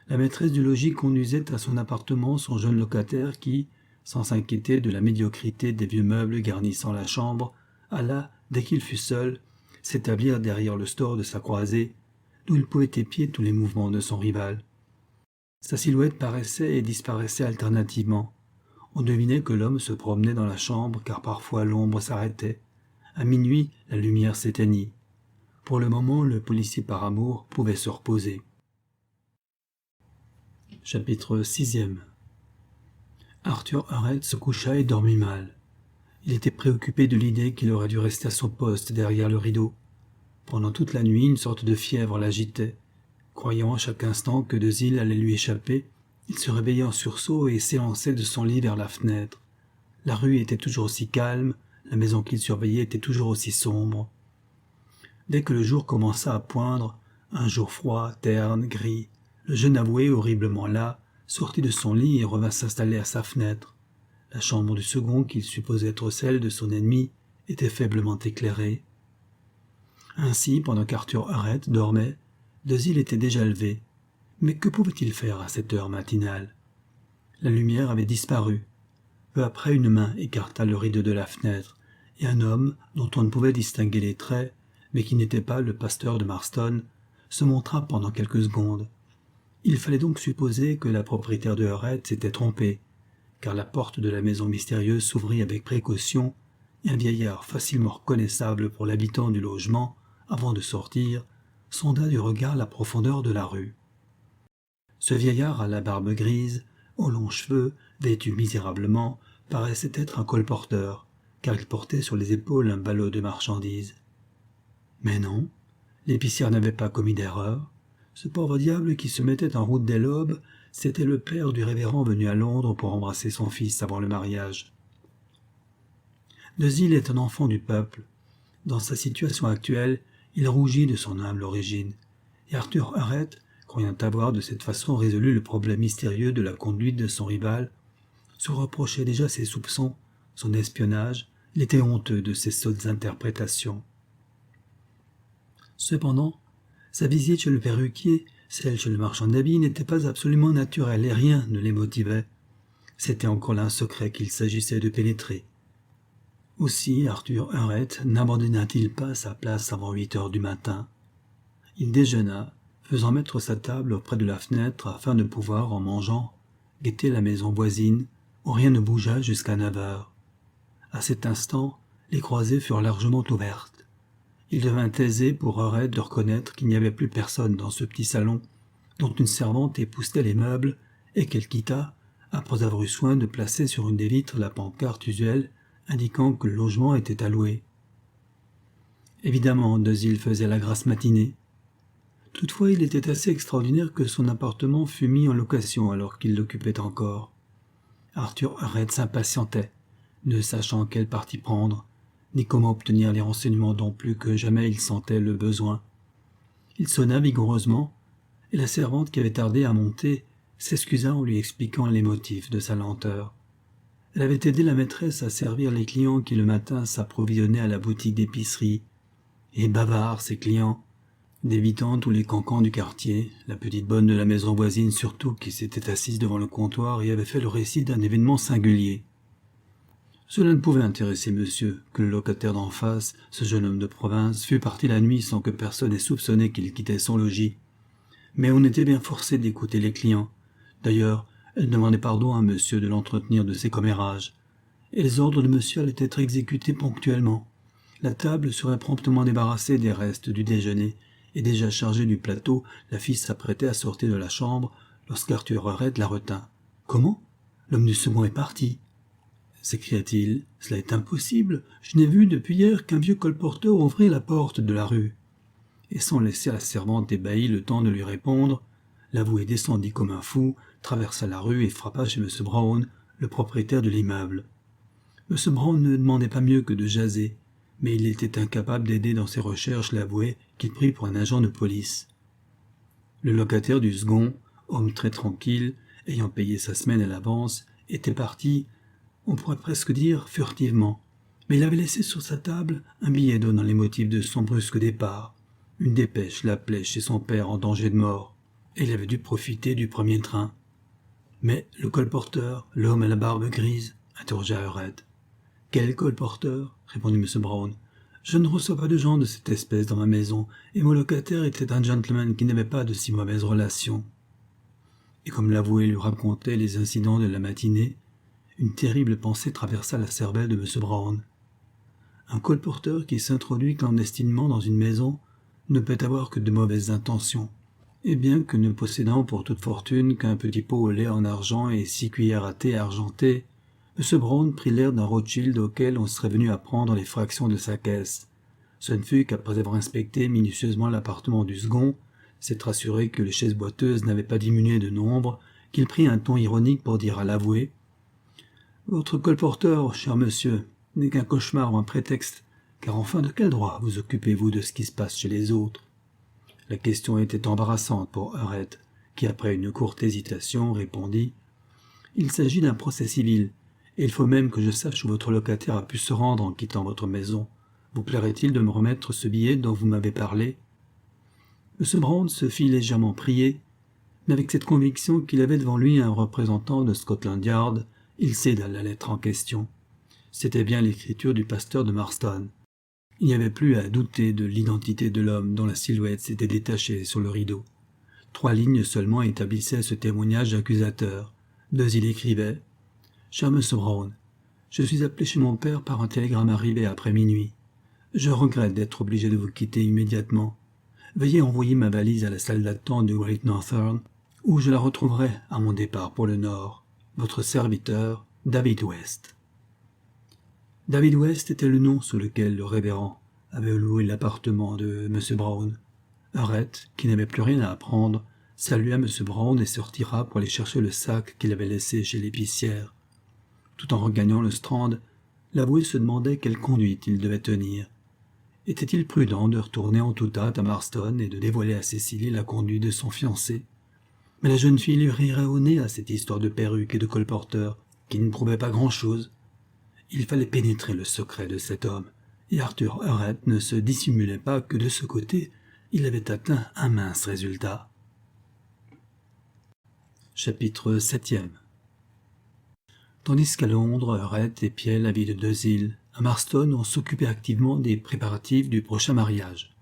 La maîtresse du logis conduisait à son appartement son jeune locataire qui, sans s'inquiéter de la médiocrité des vieux meubles garnissant la chambre, alla, dès qu'il fut seul, s'établir derrière le store de sa croisée, d'où il pouvait épier tous les mouvements de son rival. Sa silhouette paraissait et disparaissait alternativement. On devinait que l'homme se promenait dans la chambre, car parfois l'ombre s'arrêtait. À minuit, la lumière s'éteignit. Pour le moment, le policier par amour pouvait se reposer. Chapitre 6e. Arthur Arrett se coucha et dormit mal. Il était préoccupé de l'idée qu'il aurait dû rester à son poste derrière le rideau. Pendant toute la nuit, une sorte de fièvre l'agitait. Croyant à chaque instant que Deux Îles allait lui échapper, il se réveillait en sursaut et s'élançait de son lit vers la fenêtre. La rue était toujours aussi calme, la maison qu'il surveillait était toujours aussi sombre. Dès que le jour commença à poindre, un jour froid, terne, gris, le jeune avoué, horriblement las, sortit de son lit et revint s'installer à sa fenêtre. La chambre du second, qu'il supposait être celle de son ennemi, était faiblement éclairée. Ainsi, pendant qu'Arthur Arrett dormait, Deux Îles était déjà levé. Mais que pouvait-il faire à cette heure matinale? La lumière avait disparu. Peu après, une main écarta le rideau de la fenêtre, et un homme, dont on ne pouvait distinguer les traits, mais qui n'était pas le pasteur de Marston, se montra pendant quelques secondes. Il fallait donc supposer que la propriétaire de Hurrett s'était trompée, car la porte de la maison mystérieuse s'ouvrit avec précaution, et un vieillard facilement reconnaissable pour l'habitant du logement, avant de sortir, sonda du regard la profondeur de la rue. Ce vieillard à la barbe grise, aux longs cheveux, vêtu misérablement, paraissait être un colporteur, car il portait sur les épaules un ballot de marchandises. Mais non, l'épicière n'avait pas commis d'erreur. Ce pauvre diable qui se mettait en route dès l'aube, c'était le père du révérend venu à Londres pour embrasser son fils avant le mariage. Dezille est un enfant du peuple. Dans sa situation actuelle, il rougit de son humble origine, et Arthur Hurrett, croyant avoir de cette façon résolu le problème mystérieux de la conduite de son rival, se reprochait déjà ses soupçons, son espionnage, il était honteux de ses sottes interprétations. Cependant, sa visite chez le perruquier, celle chez le marchand d'habits, n'était pas absolument naturelle et rien ne les motivait. C'était encore là un secret qu'il s'agissait de pénétrer. Aussi Arthur Hurrett n'abandonna-t-il pas sa place avant 8 heures du matin. Il déjeuna, faisant mettre sa table auprès de la fenêtre afin de pouvoir, en mangeant, guetter la maison voisine, où rien ne bougea jusqu'à 9 heures. À cet instant, les croisées furent largement ouvertes. Il devint aisé pour Hurrett de reconnaître qu'il n'y avait plus personne dans ce petit salon, dont une servante époussetait les meubles et qu'elle quitta, après avoir eu soin de placer sur une des vitres la pancarte usuelle indiquant que le logement était à louer. Évidemment, Dezille faisait la grasse matinée. Toutefois, il était assez extraordinaire que son appartement fût mis en location alors qu'il l'occupait encore. Arthur Hurrett s'impatientait, ne sachant quel parti prendre, ni comment obtenir les renseignements dont plus que jamais il sentait le besoin. Il sonna vigoureusement, et la servante qui avait tardé à monter s'excusa en lui expliquant les motifs de sa lenteur. Elle avait aidé la maîtresse à servir les clients qui le matin s'approvisionnaient à la boutique d'épicerie. Et bavards, ces clients, d'évitant tous les cancans du quartier, la petite bonne de la maison voisine surtout qui s'était assise devant le comptoir et avait fait le récit d'un événement singulier. Cela ne pouvait intéresser monsieur, que le locataire d'en face, ce jeune homme de province, fût parti la nuit sans que personne ait soupçonné qu'il quittait son logis. Mais on était bien forcé d'écouter les clients. D'ailleurs, elle demandait pardon à monsieur de l'entretenir de ses commérages. Et les ordres de monsieur allaient être exécutés ponctuellement. La table serait promptement débarrassée des restes du déjeuner, et déjà chargée du plateau, la fille s'apprêtait à sortir de la chambre lorsqu'Arthur Hurrett la retint. « Comment ? L'homme du second est parti !» s'écria-t-il. « Cela est impossible. Je n'ai vu depuis hier qu'un vieux colporteur ouvrit la porte de la rue. » Et sans laisser à la servante ébahie le temps de lui répondre, l'avoué descendit comme un fou, traversa la rue et frappa chez M. Brown, le propriétaire de l'immeuble. M. Brown ne demandait pas mieux que de jaser, mais il était incapable d'aider dans ses recherches l'avoué qu'il prit pour un agent de police. Le locataire du second, homme très tranquille, ayant payé sa semaine à l'avance, était parti, on pourrait presque dire furtivement, mais il avait laissé sur sa table un billet donnant les motifs de son brusque départ. Une dépêche l'appelait chez son père en danger de mort, et il avait dû profiter du premier train. Mais le colporteur, l'homme à la barbe grise, interrogea Hurrett. « Quel colporteur ?» répondit M. Brown. « Je ne reçois pas de gens de cette espèce dans ma maison, et mon locataire était un gentleman qui n'avait pas de si mauvaises relations. » Et comme l'avoué lui racontait les incidents de la matinée, une terrible pensée traversa la cervelle de M. Brown. Un colporteur qui s'introduit clandestinement dans une maison ne peut avoir que de mauvaises intentions. Et bien que ne possédant pour toute fortune qu'un petit pot au lait en argent et 6 cuillères à thé argentées, M. Brown prit l'air d'un Rothschild auquel on serait venu apprendre les fractions de sa caisse. Ce ne fut qu'après avoir inspecté minutieusement l'appartement du second, s'être assuré que les chaises boiteuses n'avaient pas diminué de nombre, qu'il prit un ton ironique pour dire à l'avoué « Votre colporteur, cher monsieur, n'est qu'un cauchemar ou un prétexte, car enfin de quel droit vous occupez-vous de ce qui se passe chez les autres ?» La question était embarrassante pour Hurrett, qui, après une courte hésitation, répondit « Il s'agit d'un procès civil, et il faut même que je sache où votre locataire a pu se rendre en quittant votre maison. Vous plairait-il de me remettre ce billet dont vous m'avez parlé ?» M. Brown se fit légèrement prier, mais avec cette conviction qu'il avait devant lui un représentant de Scotland Yard Il céda la lettre en question. C'était bien l'écriture du pasteur de Marston. Il n'y avait plus à douter de l'identité de l'homme dont la silhouette s'était détachée sur le rideau. 3 lignes seulement établissaient ce témoignage accusateur. 2, il écrivait « Cher M. Brown, je suis appelé chez mon père par un télégramme arrivé après minuit. Je regrette d'être obligé de vous quitter immédiatement. Veuillez envoyer ma valise à la salle d'attente du Great Northern, où je la retrouverai à mon départ pour le Nord. Votre serviteur, David West. » David West était le nom sous lequel le révérend avait loué l'appartement de M. Brown. Arrête, qui n'avait plus rien à apprendre, salua M. Brown et se retira pour aller chercher le sac qu'il avait laissé chez l'épicière. Tout en regagnant le Strand, l'avoué se demandait quelle conduite il devait tenir. Était-il prudent de retourner en toute hâte à Marston et de dévoiler à Cécilie la conduite de son fiancé? Mais la jeune fille lui rirait au nez à cette histoire de perruque et de colporteur, qui ne prouvait pas grand-chose. Il fallait pénétrer le secret de cet homme, et Arthur Hurrett ne se dissimulait pas que de ce côté, il avait atteint un mince résultat. Chapitre 7. Tandis qu'à Londres, Hurrett épiait la vie de 2 îles, à Marston on s'occupait activement des préparatifs du prochain mariage.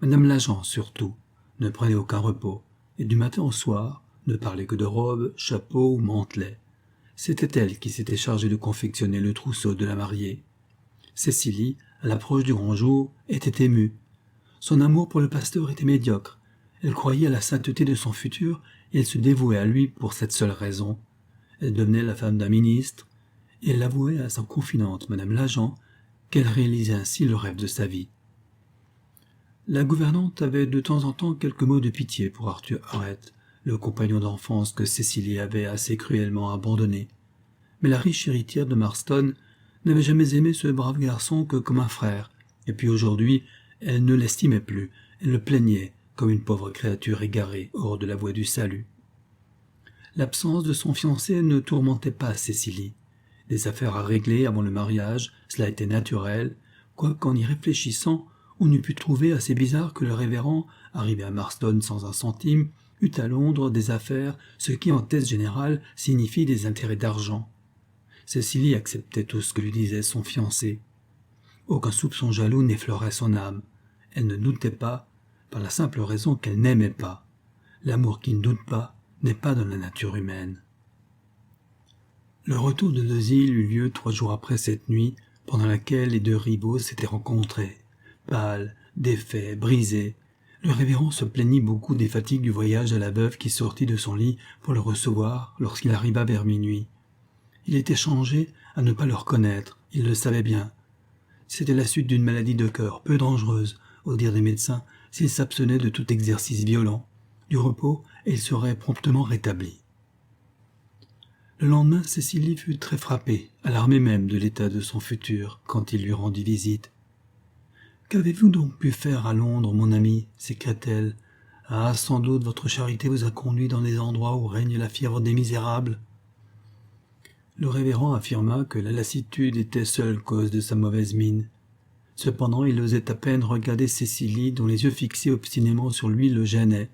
Madame l'agent, surtout, ne prenait aucun repos, et du matin au soir, ne parlait que de robes, chapeaux ou mantelets. C'était elle qui s'était chargée de confectionner le trousseau de la mariée. Cécilie, à l'approche du grand jour, était émue. Son amour pour le pasteur était médiocre. Elle croyait à la sainteté de son futur et elle se dévouait à lui pour cette seule raison. Elle devenait la femme d'un ministre et elle avouait à sa confidente, Madame l'agent, qu'elle réalisait ainsi le rêve de sa vie. La gouvernante avait de temps en temps quelques mots de pitié pour Arthur Hurrett, le compagnon d'enfance que Cécilie avait assez cruellement abandonné. Mais la riche héritière de Marston n'avait jamais aimé ce brave garçon que comme un frère, et puis aujourd'hui, elle ne l'estimait plus, elle le plaignait comme une pauvre créature égarée hors de la voie du salut. L'absence de son fiancé ne tourmentait pas Cécilie. Des affaires à régler avant le mariage, cela était naturel, quoiqu'en y réfléchissant, on eût pu trouver assez bizarre que le révérend, arrivé à Marston sans un centime, eût à Londres des affaires, ce qui en thèse générale signifie des intérêts d'argent. Cécilie acceptait tout ce que lui disait son fiancé. Aucun soupçon jaloux n'effleurait son âme. Elle ne doutait pas, par la simple raison qu'elle n'aimait pas. L'amour qui ne doute pas n'est pas dans la nature humaine. Le retour de 2 îles eut lieu 3 jours après cette nuit, pendant laquelle les 2 rivaux s'étaient rencontrés. Pâle, défait, brisé, le révérend se plaignit beaucoup des fatigues du voyage à la veuve qui sortit de son lit pour le recevoir lorsqu'il arriva vers minuit. Il était changé à ne pas le reconnaître, il le savait bien. C'était la suite d'une maladie de cœur, peu dangereuse, au dire des médecins, s'il s'abstenait de tout exercice violent. Du repos, et il serait promptement rétabli. Le lendemain, Cécilie fut très frappée, alarmée même de l'état de son futur, quand il lui rendit visite. « Qu'avez-vous donc pu faire à Londres, mon ami » s'écria-t-elle. « Ah, sans doute votre charité vous a conduit dans des endroits où règne la fièvre des misérables. » Le révérend affirma que la lassitude était seule cause de sa mauvaise mine. Cependant, il osait à peine regarder Cécilie, dont les yeux fixés obstinément sur lui le gênaient.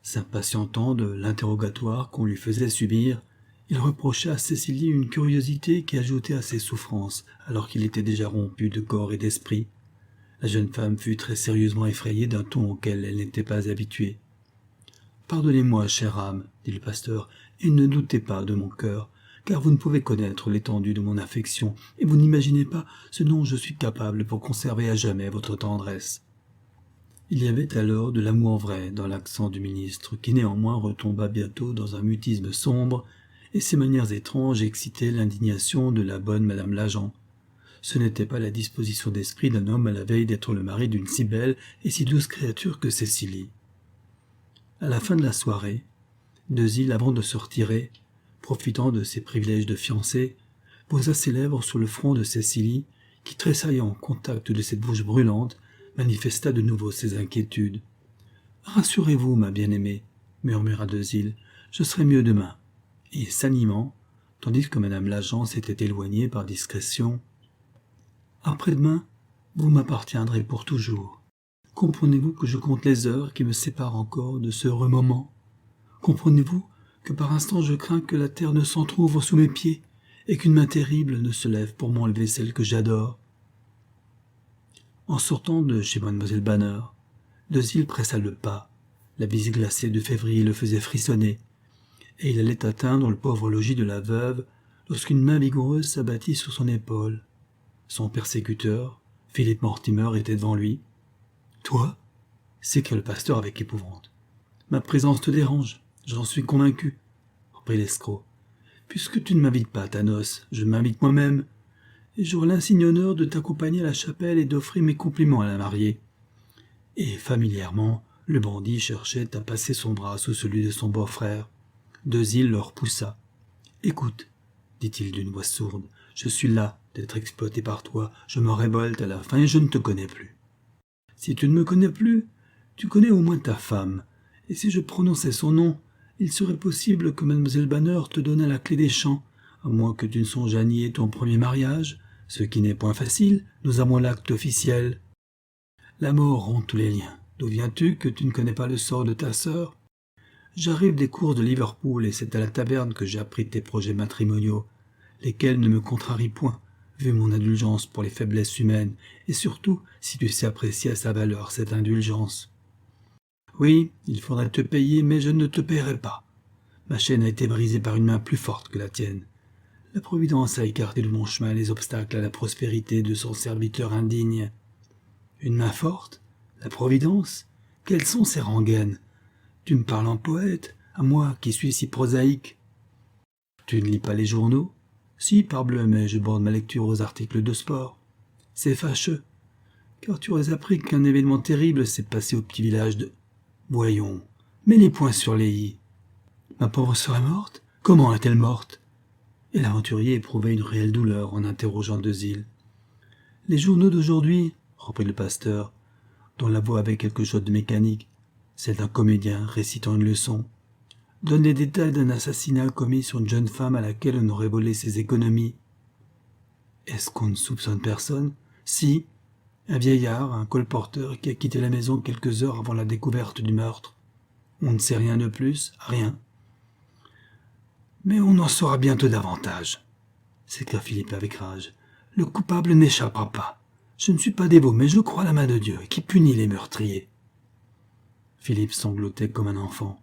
S'impatientant de l'interrogatoire qu'on lui faisait subir, il reprocha à Cécilie une curiosité qui ajoutait à ses souffrances, alors qu'il était déjà rompu de corps et d'esprit. La jeune femme fut très sérieusement effrayée d'un ton auquel elle n'était pas habituée. « Pardonnez-moi, chère âme, dit le pasteur, et ne doutez pas de mon cœur, car vous ne pouvez connaître l'étendue de mon affection, et vous n'imaginez pas ce dont je suis capable pour conserver à jamais votre tendresse. » Il y avait alors de l'amour vrai dans l'accent du ministre, qui néanmoins retomba bientôt dans un mutisme sombre, et ses manières étranges excitaient l'indignation de la bonne madame l'agent. Ce n'était pas la disposition d'esprit d'un homme à la veille d'être le mari d'une si belle et si douce créature que Cécilie. À la fin de la soirée, 2 îles, avant de se retirer, profitant de ses privilèges de fiancée, posa ses lèvres sur le front de Cécilie, qui, tressaillant au contact de cette bouche brûlante, manifesta de nouveau ses inquiétudes. « Rassurez-vous, ma bien-aimée, murmura 2 îles, je serai mieux demain. » Et s'animant, tandis que madame l'agent s'était éloignée par discrétion, « Après-demain, vous m'appartiendrez pour toujours. Comprenez-vous que je compte les heures qui me séparent encore de ce heureux moment? Comprenez-vous que par instants je crains que la terre ne s'entr'ouvre sous mes pieds et qu'une main terrible ne se lève pour m'enlever celle que j'adore. » En sortant de chez Mademoiselle Banner, Dezille pressa le pas. La bise glacée de février le faisait frissonner, et il allait atteindre le pauvre logis de la veuve lorsqu'une main vigoureuse s'abattit sur son épaule. Son persécuteur, Philippe Mortimer, était devant lui. « Toi » s'écria le pasteur avec épouvante. « Ma présence te dérange, j'en suis convaincu, » reprit l'escroc. « Puisque tu ne m'invites pas à ta noce, je m'invite moi-même, et j'aurai l'insigne honneur de t'accompagner à la chapelle et d'offrir mes compliments à la mariée. » Et familièrement, le bandit cherchait à passer son bras sous celui de son beau-frère. Dezille le repoussa. « Écoute, dit-il d'une voix sourde, je suis las d'être exploité par toi, je me révolte à la fin et je ne te connais plus. Si tu ne me connais plus, tu connais au moins ta femme, et si je prononçais son nom, il serait possible que Mademoiselle Banner te donnât la clé des champs, à moins que tu ne songes à nier ton premier mariage, ce qui n'est point facile, nous avons l'acte officiel. La mort rompt tous les liens. D'où viens-tu que tu ne connais pas le sort de ta sœur? J'arrive des courses de Liverpool et c'est à la taverne que j'ai appris tes projets matrimoniaux, lesquels ne me contrarient point, vu mon indulgence pour les faiblesses humaines, et surtout si tu sais apprécier à sa valeur cette indulgence. Oui, il faudrait te payer, mais je ne te paierai pas. Ma chaîne a été brisée par une main plus forte que la tienne. La Providence a écarté de mon chemin les obstacles à la prospérité de son serviteur indigne. Une main forte? La Providence? Quelles sont ces rengaines? Tu me parles en poète, à moi qui suis si prosaïque. Tu ne lis pas les journaux? Si, parbleu, mais je borde ma lecture aux articles de sport. C'est fâcheux, car tu aurais appris qu'un événement terrible s'est passé au petit village de... Voyons, mets les points sur les i. Ma pauvre sœur est morte? Comment est-elle morte? Et l'aventurier éprouvait une réelle douleur en interrogeant Dezille. Les journaux d'aujourd'hui, reprit le pasteur, dont la voix avait quelque chose de mécanique, celle d'un comédien récitant une leçon, donne les détails d'un assassinat commis sur une jeune femme à laquelle on aurait volé ses économies. Est-ce qu'on ne soupçonne personne? Si, un vieillard, un colporteur qui a quitté la maison quelques heures avant la découverte du meurtre. On ne sait rien de plus, rien. Mais on en saura bientôt davantage, s'écria Philippe avec rage. Le coupable n'échappera pas. Je ne suis pas dévot, mais je crois à la main de Dieu, qui punit les meurtriers. Philippe sanglotait comme un enfant.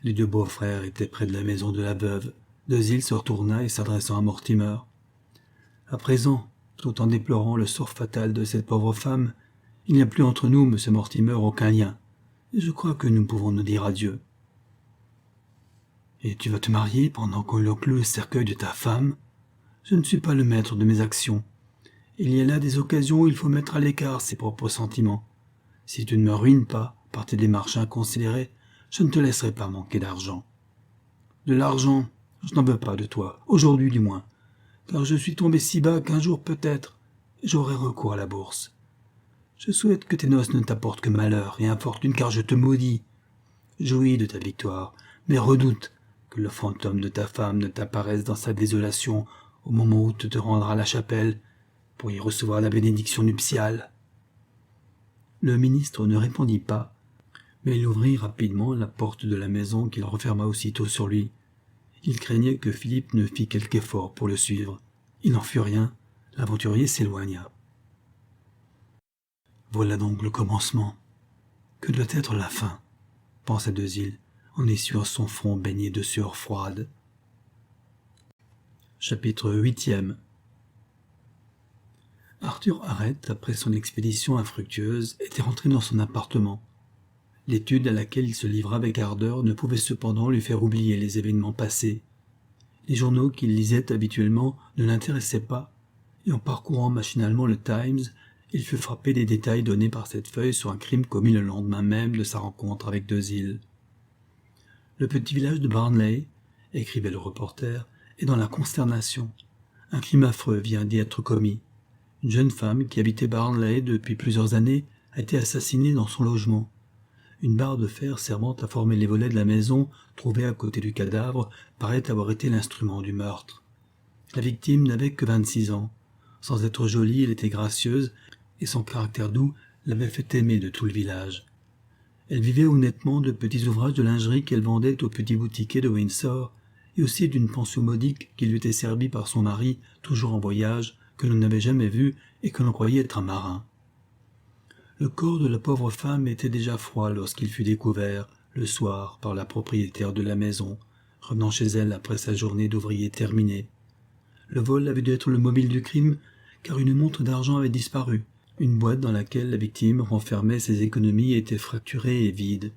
Les deux beaux-frères étaient près de la maison de la veuve. Dezille se retourna et s'adressant à Mortimer. « À présent, tout en déplorant le sort fatal de cette pauvre femme, il n'y a plus entre nous, monsieur Mortimer, aucun lien, et je crois que nous pouvons nous dire adieu. »« Et tu vas te marier pendant qu'on cloue le cercueil de ta femme? Je ne suis pas le maître de mes actions. Il y a là des occasions où il faut mettre à l'écart ses propres sentiments. Si tu ne me ruines pas par tes démarches inconsidérées, je ne te laisserai pas manquer d'argent. De l'argent, je n'en veux pas de toi, aujourd'hui du moins, car je suis tombé si bas qu'un jour peut-être j'aurai recours à la bourse. Je souhaite que tes noces ne t'apportent que malheur et infortune, car je te maudis. Jouis de ta victoire, mais redoute que le fantôme de ta femme ne t'apparaisse dans sa désolation au moment où tu te rendras à la chapelle pour y recevoir la bénédiction nuptiale. » Le ministre ne répondit pas, mais il ouvrit rapidement la porte de la maison qu'il referma aussitôt sur lui. Il craignait que Philippe ne fît quelque effort pour le suivre. Il n'en fut rien, l'aventurier s'éloigna. Voilà donc le commencement. Que doit être la fin, pensa Dezille, en essuyant son front baigné de sueur froide. Chapitre 8e. Arthur Arrête, après son expédition infructueuse, était rentré dans son appartement. L'étude à laquelle il se livra avec ardeur ne pouvait cependant lui faire oublier les événements passés. Les journaux qu'il lisait habituellement ne l'intéressaient pas, et en parcourant machinalement le Times, il fut frappé des détails donnés par cette feuille sur un crime commis le lendemain même de sa rencontre avec Dezille. Le petit village de Barnley, écrivait le reporter, est dans la consternation. Un crime affreux vient d'y être commis. Une jeune femme qui habitait Barnley depuis plusieurs années a été assassinée dans son logement. Une barre de fer servant à former les volets de la maison, trouvée à côté du cadavre, paraît avoir été l'instrument du meurtre. La victime n'avait que 26 ans. Sans être jolie, elle était gracieuse, et son caractère doux l'avait fait aimer de tout le village. Elle vivait honnêtement de petits ouvrages de lingerie qu'elle vendait aux petits boutiquiers de Windsor, et aussi d'une pension modique qui lui était servie par son mari, toujours en voyage, que l'on n'avait jamais vu et que l'on croyait être un marin. Le corps de la pauvre femme était déjà froid lorsqu'il fut découvert, le soir, par la propriétaire de la maison, revenant chez elle après sa journée d'ouvrier terminée. Le vol avait dû être le mobile du crime, car une montre d'argent avait disparu. Une boîte dans laquelle la victime renfermait ses économies était fracturée et vide.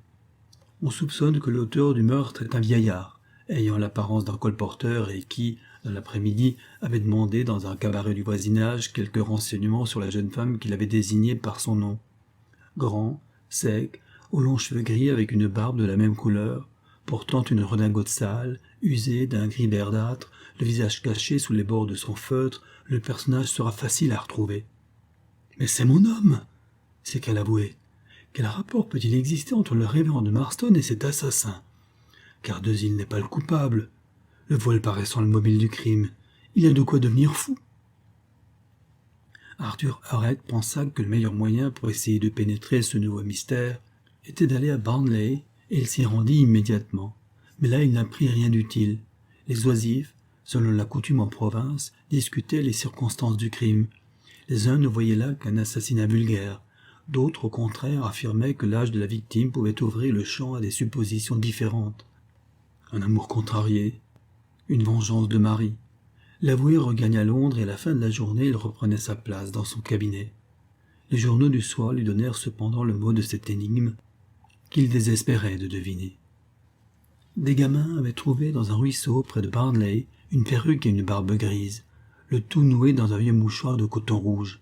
On soupçonne que l'auteur du meurtre est un vieillard, ayant l'apparence d'un colporteur et qui, dans l'après-midi, avait demandé dans un cabaret du voisinage quelques renseignements sur la jeune femme qu'il avait désignée par son nom. Grand, sec, aux longs cheveux gris avec une barbe de la même couleur, portant une redingote sale, usée d'un gris verdâtre, le visage caché sous les bords de son feutre, le personnage sera facile à retrouver. « Mais c'est mon homme !» c'est qu'elle avouait. Quel rapport peut-il exister entre le révérend de Marston et cet assassin? Car Dezille n'est pas le coupable. Le vol paraissant le mobile du crime, il y a de quoi devenir fou. Arthur Hurrett pensa que le meilleur moyen pour essayer de pénétrer ce nouveau mystère était d'aller à Barnley, et il s'y rendit immédiatement. Mais là, il n'apprit rien d'utile. Les oisifs, selon la coutume en province, discutaient les circonstances du crime. Les uns ne voyaient là qu'un assassinat vulgaire. D'autres, au contraire, affirmaient que l'âge de la victime pouvait ouvrir le champ à des suppositions différentes. Un amour contrarié, une vengeance de mari. L'avoué regagna Londres et à la fin de la journée, il reprenait sa place dans son cabinet. Les journaux du soir lui donnèrent cependant le mot de cette énigme qu'il désespérait de deviner. Des gamins avaient trouvé dans un ruisseau près de Barnley une perruque et une barbe grise, le tout noué dans un vieux mouchoir de coton rouge.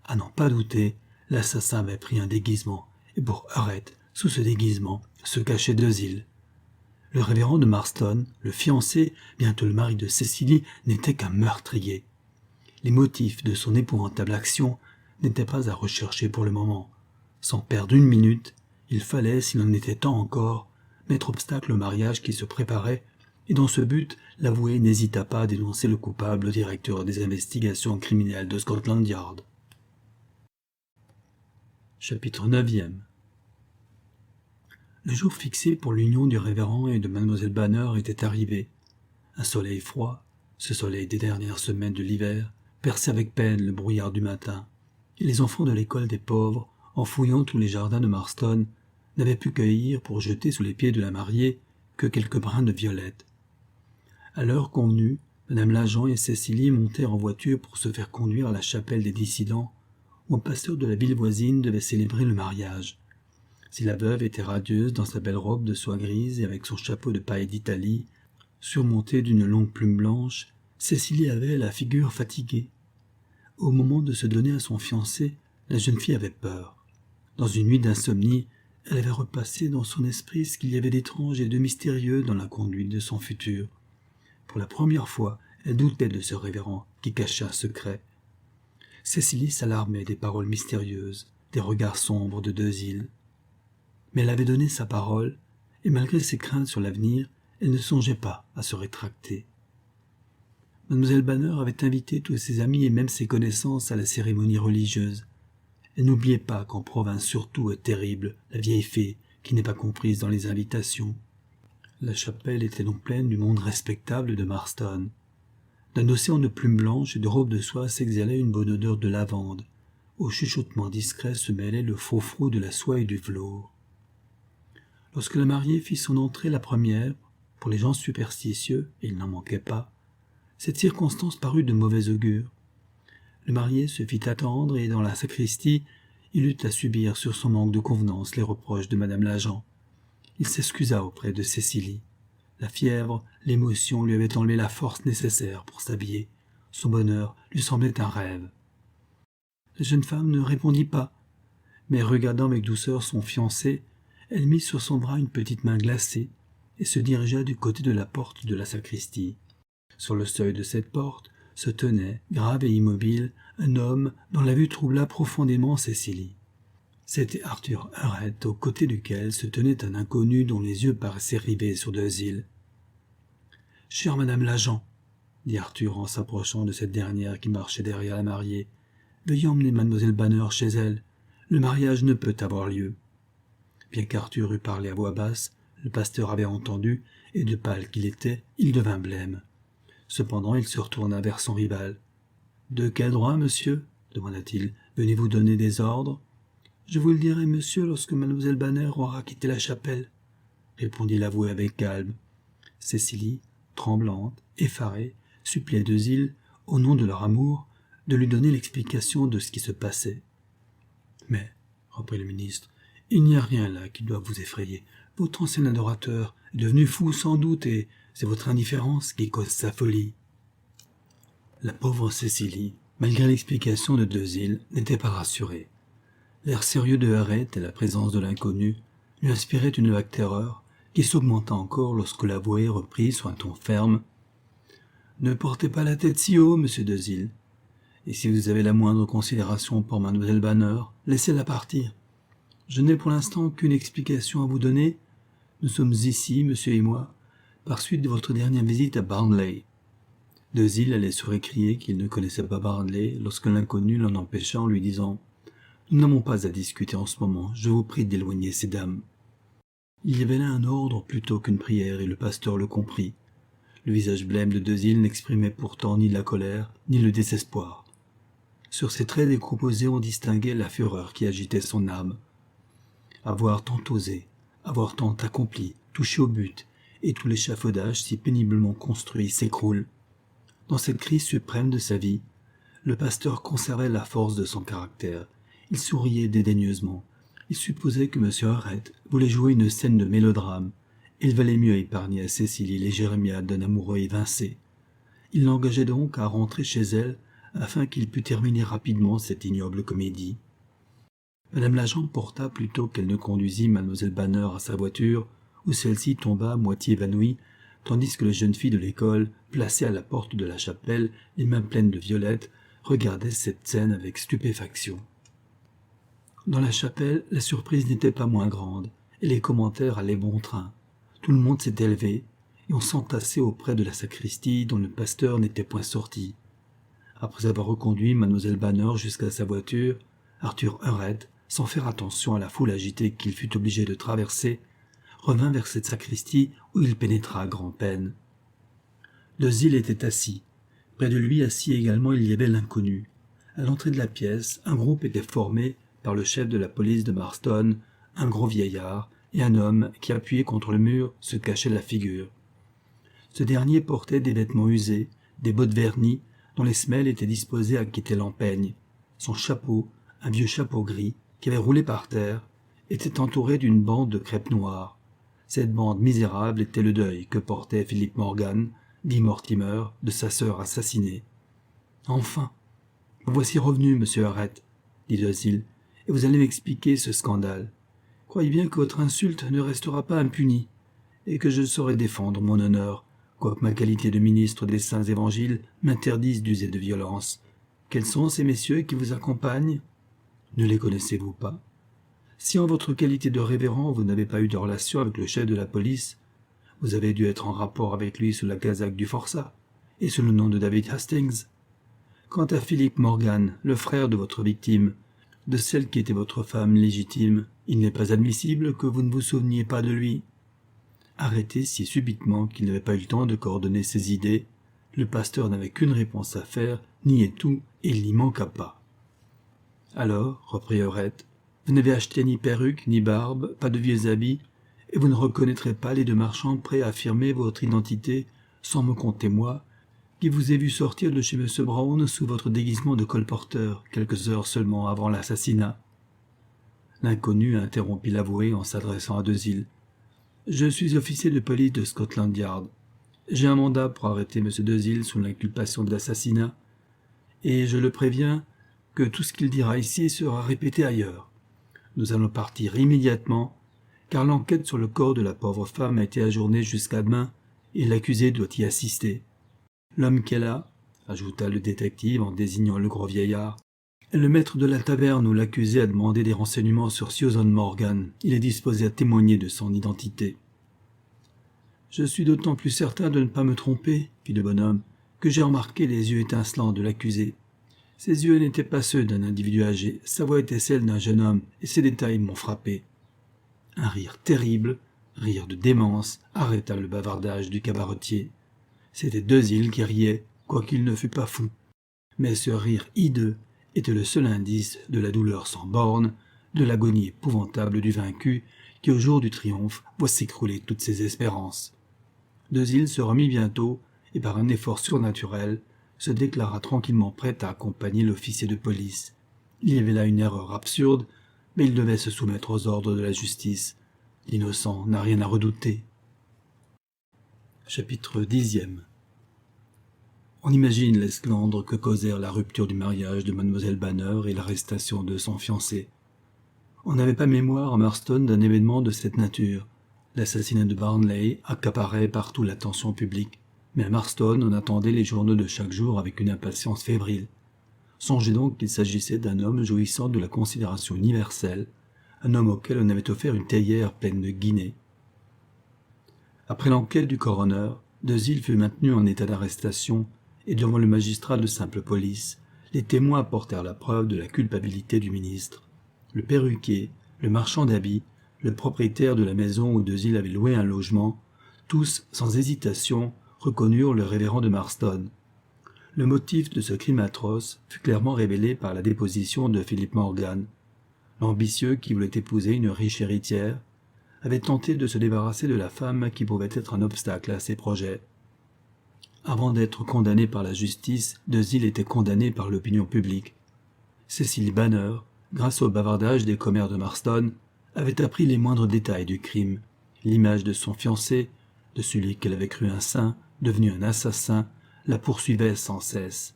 À n'en pas douter, l'assassin avait pris un déguisement, et pour Hurrett, sous ce déguisement, se cachait Dezille. Le révérend de Marston, le fiancé, bientôt le mari de Cecily, n'était qu'un meurtrier. Les motifs de son épouvantable action n'étaient pas à rechercher pour le moment. Sans perdre une minute, il fallait, s'il en était temps encore, mettre obstacle au mariage qui se préparait, et dans ce but, l'avoué n'hésita pas à dénoncer le coupable au directeur des investigations criminelles de Scotland Yard. Chapitre 9. Le jour fixé pour l'union du révérend et de mademoiselle Banner était arrivé. Un soleil froid, ce soleil des dernières semaines de l'hiver, perçait avec peine le brouillard du matin, et les enfants de l'école des pauvres, en fouillant tous les jardins de Marston, n'avaient pu cueillir pour jeter sous les pieds de la mariée que quelques brins de violettes. À l'heure convenue, madame Lajean et Cecily montèrent en voiture pour se faire conduire à la chapelle des dissidents, où un pasteur de la ville voisine devait célébrer le mariage. Si la veuve était radieuse dans sa belle robe de soie grise et avec son chapeau de paille d'Italie, surmonté d'une longue plume blanche, Cecily avait la figure fatiguée. Au moment de se donner à son fiancé, la jeune fille avait peur. Dans une nuit d'insomnie, elle avait repassé dans son esprit ce qu'il y avait d'étrange et de mystérieux dans la conduite de son futur. Pour la première fois, elle doutait de ce révérend qui cachait un secret. Cecily s'alarmait des paroles mystérieuses, des regards sombres de Dezille. Mais elle avait donné sa parole, et malgré ses craintes sur l'avenir, elle ne songeait pas à se rétracter. Mademoiselle Banner avait invité tous ses amis et même ses connaissances à la cérémonie religieuse. Elle n'oubliait pas qu'en province surtout est terrible la vieille fée qui n'est pas comprise dans les invitations. La chapelle était donc pleine du monde respectable de Marston. D'un océan de plumes blanches et de robes de soie s'exhalait une bonne odeur de lavande. Au chuchotement discret se mêlait le frou-frou de la soie et du velours. Lorsque la mariée fit son entrée la première, pour les gens superstitieux, et il n'en manquait pas, cette circonstance parut de mauvais augure. Le marié se fit attendre et dans la sacristie, il eut à subir sur son manque de convenance les reproches de madame Lajean. Il s'excusa auprès de Cecily. La fièvre, l'émotion lui avaient enlevé la force nécessaire pour s'habiller. Son bonheur lui semblait un rêve. La jeune femme ne répondit pas, mais regardant avec douceur son fiancé, elle mit sur son bras une petite main glacée et se dirigea du côté de la porte de la sacristie. Sur le seuil de cette porte se tenait, grave et immobile, un homme dont la vue troubla profondément Cecily. C'était Arthur Hurrett, aux côtés duquel se tenait un inconnu dont les yeux paraissaient rivés sur Dezille. « Chère madame Lajean, » dit Arthur en s'approchant de cette dernière qui marchait derrière la mariée, « veuillez emmener mademoiselle Banner chez elle. Le mariage ne peut avoir lieu. » Bien qu'Arthur eût parlé à voix basse, le pasteur avait entendu, et de pâle qu'il était, il devint blême. Cependant, il se retourna vers son rival. « De quel droit, monsieur ?» demanda-t-il. « Venez-vous donner des ordres ?»« Je vous le dirai, monsieur, lorsque mademoiselle Banner aura quitté la chapelle, » répondit l'avoué avec calme. Cécilie, tremblante, effarée, suppliait Deuxil, au nom de leur amour, de lui donner l'explication de ce qui se passait. « Mais, reprit le ministre, il n'y a rien là qui doit vous effrayer. Votre ancien adorateur est devenu fou sans doute, et c'est votre indifférence qui cause sa folie. » La pauvre Cécilie, malgré l'explication de Deuxil, n'était pas rassurée. L'air sérieux de Harriet et la présence de l'inconnu lui inspiraient une vague terreur qui s'augmenta encore lorsque l'avoué reprit sur un ton ferme. « Ne portez pas la tête si haut, monsieur Deuxil, et si vous avez la moindre considération pour mademoiselle Banner, laissez-la partir. Je n'ai pour l'instant aucune explication à vous donner. Nous sommes ici, monsieur et moi, par suite de votre dernière visite à Barnley. » Deuxil allait se récrier qu'il ne connaissait pas Barnley lorsque l'inconnu l'en empêcha en lui disant « Nous n'avons pas à discuter en ce moment, je vous prie d'éloigner ces dames. » Il y avait là un ordre plutôt qu'une prière et le pasteur le comprit. Le visage blême de Deuxil n'exprimait pourtant ni la colère ni le désespoir. Sur ses traits décomposés on distinguait la fureur qui agitait son âme. Avoir tant osé, avoir tant accompli, touché au but, et tout l'échafaudage si péniblement construit s'écroule. Dans cette crise suprême de sa vie, le pasteur conservait la force de son caractère. Il souriait dédaigneusement. Il supposait que M. Harriet voulait jouer une scène de mélodrame. Il valait mieux épargner à Cécilie les jérémiades d'un amoureux évincé. Il l'engageait donc à rentrer chez elle afin qu'il pût terminer rapidement cette ignoble comédie. Madame l'agent porta plutôt qu'elle ne conduisit mademoiselle Banner à sa voiture, où celle-ci tomba moitié évanouie, tandis que les jeunes filles de l'école, placées à la porte de la chapelle, les mains pleines de violettes, regardaient cette scène avec stupéfaction. Dans la chapelle, la surprise n'était pas moins grande, et les commentaires allaient bon train. Tout le monde s'était levé, et on s'entassait auprès de la sacristie dont le pasteur n'était point sorti. Après avoir reconduit mademoiselle Banner jusqu'à sa voiture, Arthur Harriet, sans faire attention à la foule agitée qu'il fut obligé de traverser, revint vers cette sacristie où il pénétra à grand-peine. Deuxil était assis. Près de lui, assis également, il y avait l'inconnu. À l'entrée de la pièce, un groupe était formé par le chef de la police de Marston, un gros vieillard, et un homme qui, appuyé contre le mur, se cachait la figure. Ce dernier portait des vêtements usés, des bottes vernies, dont les semelles étaient disposées à quitter l'empeigne. Son chapeau, un vieux chapeau gris, qui avait roulé par terre, était entouré d'une bande de crêpe noire. Cette bande misérable était le deuil que portait Philip Morgan, dit Mortimer, de sa sœur assassinée. « Enfin, vous voici revenu, monsieur Harriet, » dit Deuxil, « et vous allez m'expliquer ce scandale. Croyez bien que votre insulte ne restera pas impunie, et que je saurai défendre mon honneur, quoique ma qualité de ministre des saints évangiles m'interdise d'user de violence. Quels sont ces messieurs qui vous accompagnent? Ne les connaissez-vous pas? Si en votre qualité de révérend vous n'avez pas eu de relation avec le chef de la police, vous avez dû être en rapport avec lui sous la casaque du forçat, et sous le nom de David Hastings. Quant à Philip Morgan, le frère de votre victime, de celle qui était votre femme légitime, il n'est pas admissible que vous ne vous souveniez pas de lui. » Arrêté si subitement qu'il n'avait pas eu le temps de coordonner ses idées, le pasteur n'avait qu'une réponse à faire, niait tout, et il n'y manqua pas. « Alors, reprit Harriet, vous n'avez acheté ni perruque, ni barbe, pas de vieux habits, et vous ne reconnaîtrez pas les deux marchands prêts à affirmer votre identité, sans me compter moi, qui vous ai vu sortir de chez M. Brown sous votre déguisement de colporteur, quelques heures seulement avant l'assassinat. » L'inconnu interrompit l'avoué en s'adressant à Deuxil. « Je suis officier de police de Scotland Yard. J'ai un mandat pour arrêter M. Deuxil sous l'inculpation de l'assassinat, et je le préviens que tout ce qu'il dira ici sera répété ailleurs. Nous allons partir immédiatement, car l'enquête sur le corps de la pauvre femme a été ajournée jusqu'à demain, et l'accusé doit y assister. L'homme qu'elle a, ajouta le détective en désignant le gros vieillard, est le maître de la taverne où l'accusé a demandé des renseignements sur Susan Morgan. Il est disposé à témoigner de son identité. « Je suis d'autant plus certain de ne pas me tromper, fit le bonhomme, que j'ai remarqué les yeux étincelants de l'accusé. Ses yeux n'étaient pas ceux d'un individu âgé, sa voix était celle d'un jeune homme, et ces détails m'ont frappé. » Un rire terrible, rire de démence, arrêta le bavardage du cabaretier. C'était Deux-Îles qui riait, quoiqu'il ne fût pas fou. Mais ce rire hideux était le seul indice de la douleur sans bornes, de l'agonie épouvantable du vaincu, qui au jour du triomphe voit s'écrouler toutes ses espérances. Deux-Îles se remit bientôt, et par un effort surnaturel, se déclara tranquillement prêt à accompagner l'officier de police. Il y avait là une erreur absurde, mais il devait se soumettre aux ordres de la justice. L'innocent n'a rien à redouter. Chapitre 10. On imagine l'esclandre que causèrent la rupture du mariage de Mademoiselle Banner et l'arrestation de son fiancé. On n'avait pas mémoire à Marston d'un événement de cette nature. L'assassinat de Barnley accaparait partout l'attention publique, mais à Marston on attendait les journaux de chaque jour avec une impatience fébrile. Songez donc qu'il s'agissait d'un homme jouissant de la considération universelle, un homme auquel on avait offert une théière pleine de guinées. Après l'enquête du coroner, Deux-Îles fut maintenu en état d'arrestation, et devant le magistrat de simple police, les témoins apportèrent la preuve de la culpabilité du ministre. Le perruquier, le marchand d'habits, le propriétaire de la maison où Deux-Îles avait loué un logement, tous, sans hésitation, reconnurent le révérend de Marston. Le motif de ce crime atroce fut clairement révélé par la déposition de Philip Morgan. L'ambitieux qui voulait épouser une riche héritière avait tenté de se débarrasser de la femme qui pouvait être un obstacle à ses projets. Avant d'être condamné par la justice, Deux-Îles était condamné par l'opinion publique. Cecily Banner, grâce au bavardage des commères de Marston, avait appris les moindres détails du crime. L'image de son fiancé, de celui qu'elle avait cru un saint, devenu un assassin, la poursuivait sans cesse.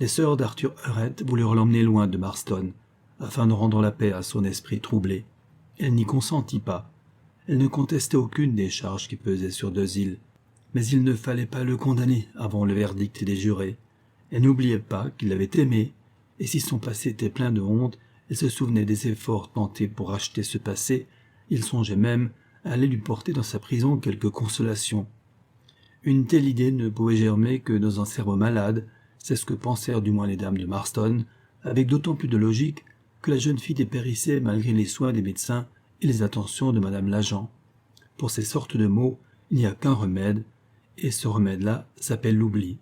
Les sœurs d'Arthur Hurrett voulurent l'emmener loin de Marston, afin de rendre la paix à son esprit troublé. Elle n'y consentit pas. Elle ne contestait aucune des charges qui pesaient sur Deux-Îles. Mais il ne fallait pas le condamner avant le verdict des jurés. Elle n'oubliait pas qu'il l'avait aimé, et si son passé était plein de honte, elle se souvenait des efforts tentés pour racheter ce passé. Il songeait même à aller lui porter dans sa prison quelque consolation. Une telle idée ne pouvait germer que dans un cerveau malade, c'est ce que pensèrent du moins les dames de Marston, avec d'autant plus de logique que la jeune fille dépérissait malgré les soins des médecins et les attentions de madame l'agent. Pour ces sortes de maux, il n'y a qu'un remède, et ce remède-là s'appelle l'oubli.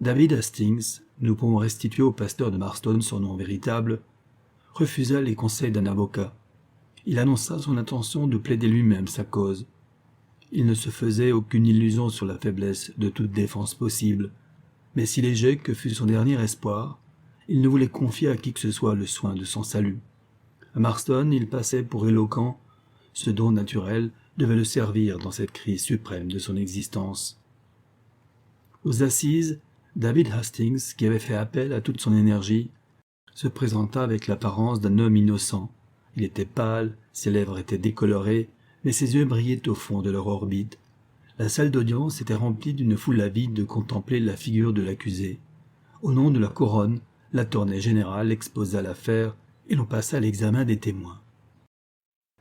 David Hastings, nous pouvons restituer au pasteur de Marston son nom véritable, refusa les conseils d'un avocat. Il annonça son intention de plaider lui-même sa cause. Il ne se faisait aucune illusion sur la faiblesse de toute défense possible, mais si léger que fût son dernier espoir, il ne voulait confier à qui que ce soit le soin de son salut. À Marston, il passait pour éloquent, ce don naturel devait le servir dans cette crise suprême de son existence. Aux assises, David Hastings, qui avait fait appel à toute son énergie, se présenta avec l'apparence d'un homme innocent. Il était pâle, ses lèvres étaient décolorées, mais ses yeux brillaient au fond de leur orbite. La salle d'audience était remplie d'une foule avide de contempler la figure de l'accusé. Au nom de la couronne, l'attorney général exposa l'affaire et l'on passa à l'examen des témoins.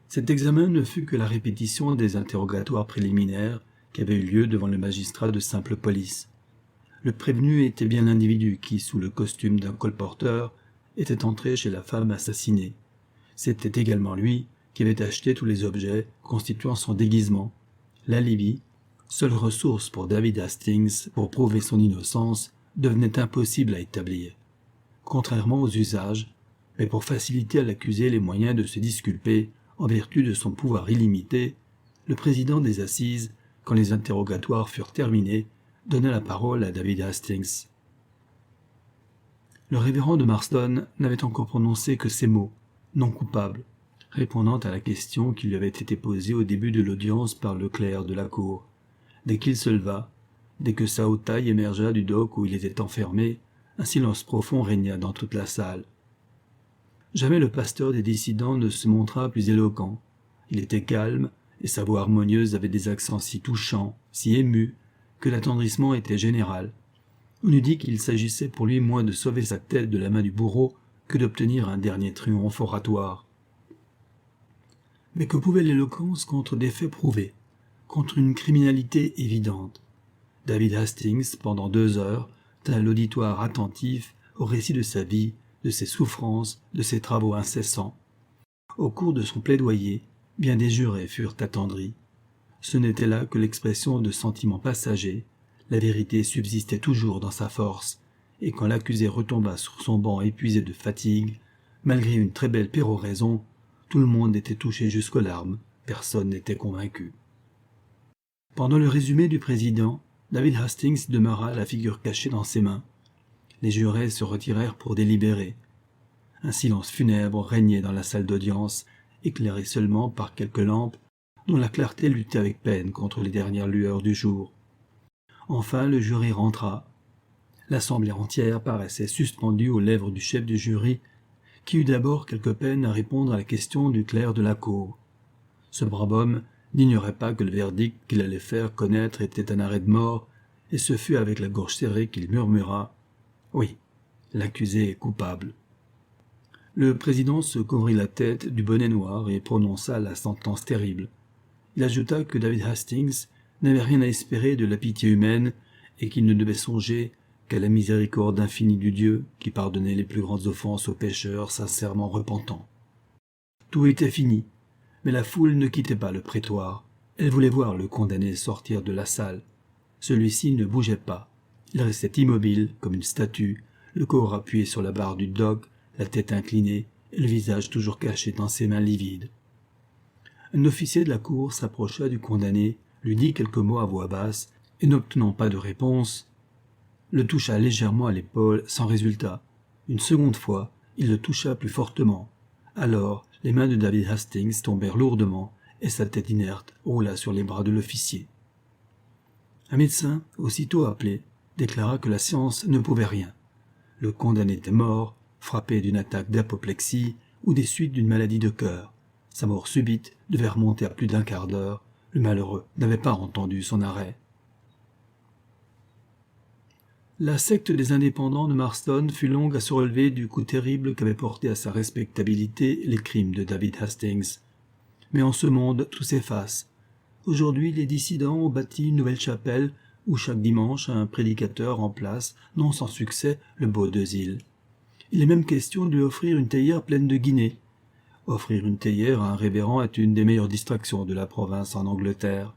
Cet examen ne fut que la répétition des interrogatoires préliminaires qui avaient eu lieu devant le magistrat de simple police. Le prévenu était bien l'individu qui, sous le costume d'un colporteur, était entré chez la femme assassinée. C'était également lui qui avait acheté tous les objets constituant son déguisement. L'alibi, seule ressource pour David Hastings pour prouver son innocence, devenait impossible à établir. Contrairement aux usages, mais pour faciliter à l'accusé les moyens de se disculper en vertu de son pouvoir illimité, le président des assises, quand les interrogatoires furent terminés, donna la parole à David Hastings. Le révérend de Marston n'avait encore prononcé que ces mots, non coupable, répondant à la question qui lui avait été posée au début de l'audience par le clerc de la cour. Dès qu'il se leva, dès que sa haute taille émergea du dock où il était enfermé, un silence profond régna dans toute la salle. Jamais le pasteur des dissidents ne se montra plus éloquent. Il était calme, et sa voix harmonieuse avait des accents si touchants, si émus, que l'attendrissement était général. On eût dit qu'il s'agissait pour lui moins de sauver sa tête de la main du bourreau que d'obtenir un dernier triomphe oratoire. Mais que pouvait l'éloquence contre des faits prouvés, contre une criminalité évidente? David Hastings, pendant 2 heures, tint l'auditoire attentif au récit de sa vie, de ses souffrances, de ses travaux incessants. Au cours de son plaidoyer, bien des jurés furent attendris. Ce n'était là que l'expression de sentiments passagers, la vérité subsistait toujours dans sa force, et quand l'accusé retomba sur son banc épuisé de fatigue, malgré une très belle péroraison, tout le monde était touché jusqu'aux larmes, personne n'était convaincu. Pendant le résumé du président, David Hastings demeura la figure cachée dans ses mains. Les jurés se retirèrent pour délibérer. Un silence funèbre régnait dans la salle d'audience, éclairé seulement par quelques lampes dont la clarté luttait avec peine contre les dernières lueurs du jour. Enfin le jury rentra. L'assemblée entière paraissait suspendue aux lèvres du chef du jury, qui eut d'abord quelque peine à répondre à la question du clerc de la cour. Ce brave homme n'ignorait pas que le verdict qu'il allait faire connaître était un arrêt de mort, et ce fut avec la gorge serrée qu'il murmura « Oui, l'accusé est coupable ». Le président se couvrit la tête du bonnet noir et prononça la sentence terrible. Il ajouta que David Hastings n'avait rien à espérer de la pitié humaine et qu'il ne devait songer qu'à la miséricorde infinie du Dieu qui pardonnait les plus grandes offenses aux pécheurs sincèrement repentants. Tout était fini, mais la foule ne quittait pas le prétoire. Elle voulait voir le condamné sortir de la salle. Celui-ci ne bougeait pas. Il restait immobile comme une statue, le corps appuyé sur la barre du dock, la tête inclinée et le visage toujours caché dans ses mains livides. Un officier de la cour s'approcha du condamné, lui dit quelques mots à voix basse, et n'obtenant pas de réponse, le toucha légèrement à l'épaule sans résultat. Une seconde fois, il le toucha plus fortement. Alors, les mains de David Hastings tombèrent lourdement, et sa tête inerte roula sur les bras de l'officier. Un médecin, aussitôt appelé, déclara que la science ne pouvait rien. Le condamné était mort, frappé d'une attaque d'apoplexie ou des suites d'une maladie de cœur. Sa mort subite devait remonter à plus d'un quart d'heure. Le malheureux n'avait pas entendu son arrêt. La secte des indépendants de Marston fut longue à se relever du coup terrible qu'avaient porté à sa respectabilité les crimes de David Hastings. Mais en ce monde, tout s'efface. Aujourd'hui, les dissidents ont bâti une nouvelle chapelle où chaque dimanche un prédicateur remplace, non sans succès, le beau Deuxil. Il est même question de lui offrir une théière pleine de guinées. Offrir une théière à un révérend est une des meilleures distractions de la province en Angleterre.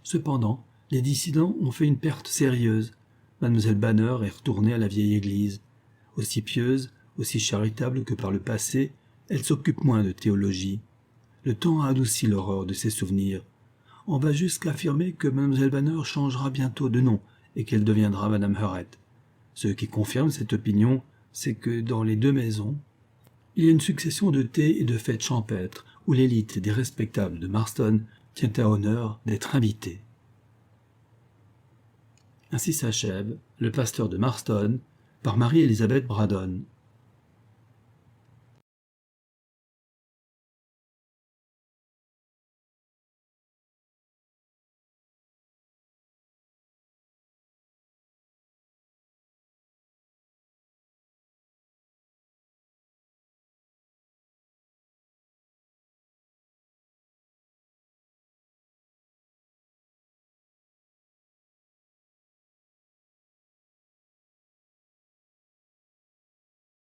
Cependant, les dissidents ont fait une perte sérieuse. Mademoiselle Banner est retournée à la vieille église. Aussi pieuse, aussi charitable que par le passé, elle s'occupe moins de théologie. Le temps a adouci l'horreur de ses souvenirs. On va jusqu'à affirmer que Mademoiselle Banner changera bientôt de nom et qu'elle deviendra Madame Hurrett. Ce qui confirme cette opinion, c'est que dans les deux maisons, il y a une succession de thés et de fêtes champêtres où l'élite des respectables de Marston tient à honneur d'être invitée. Ainsi s'achève Le pasteur de Marston par Marie-Élisabeth Braddon.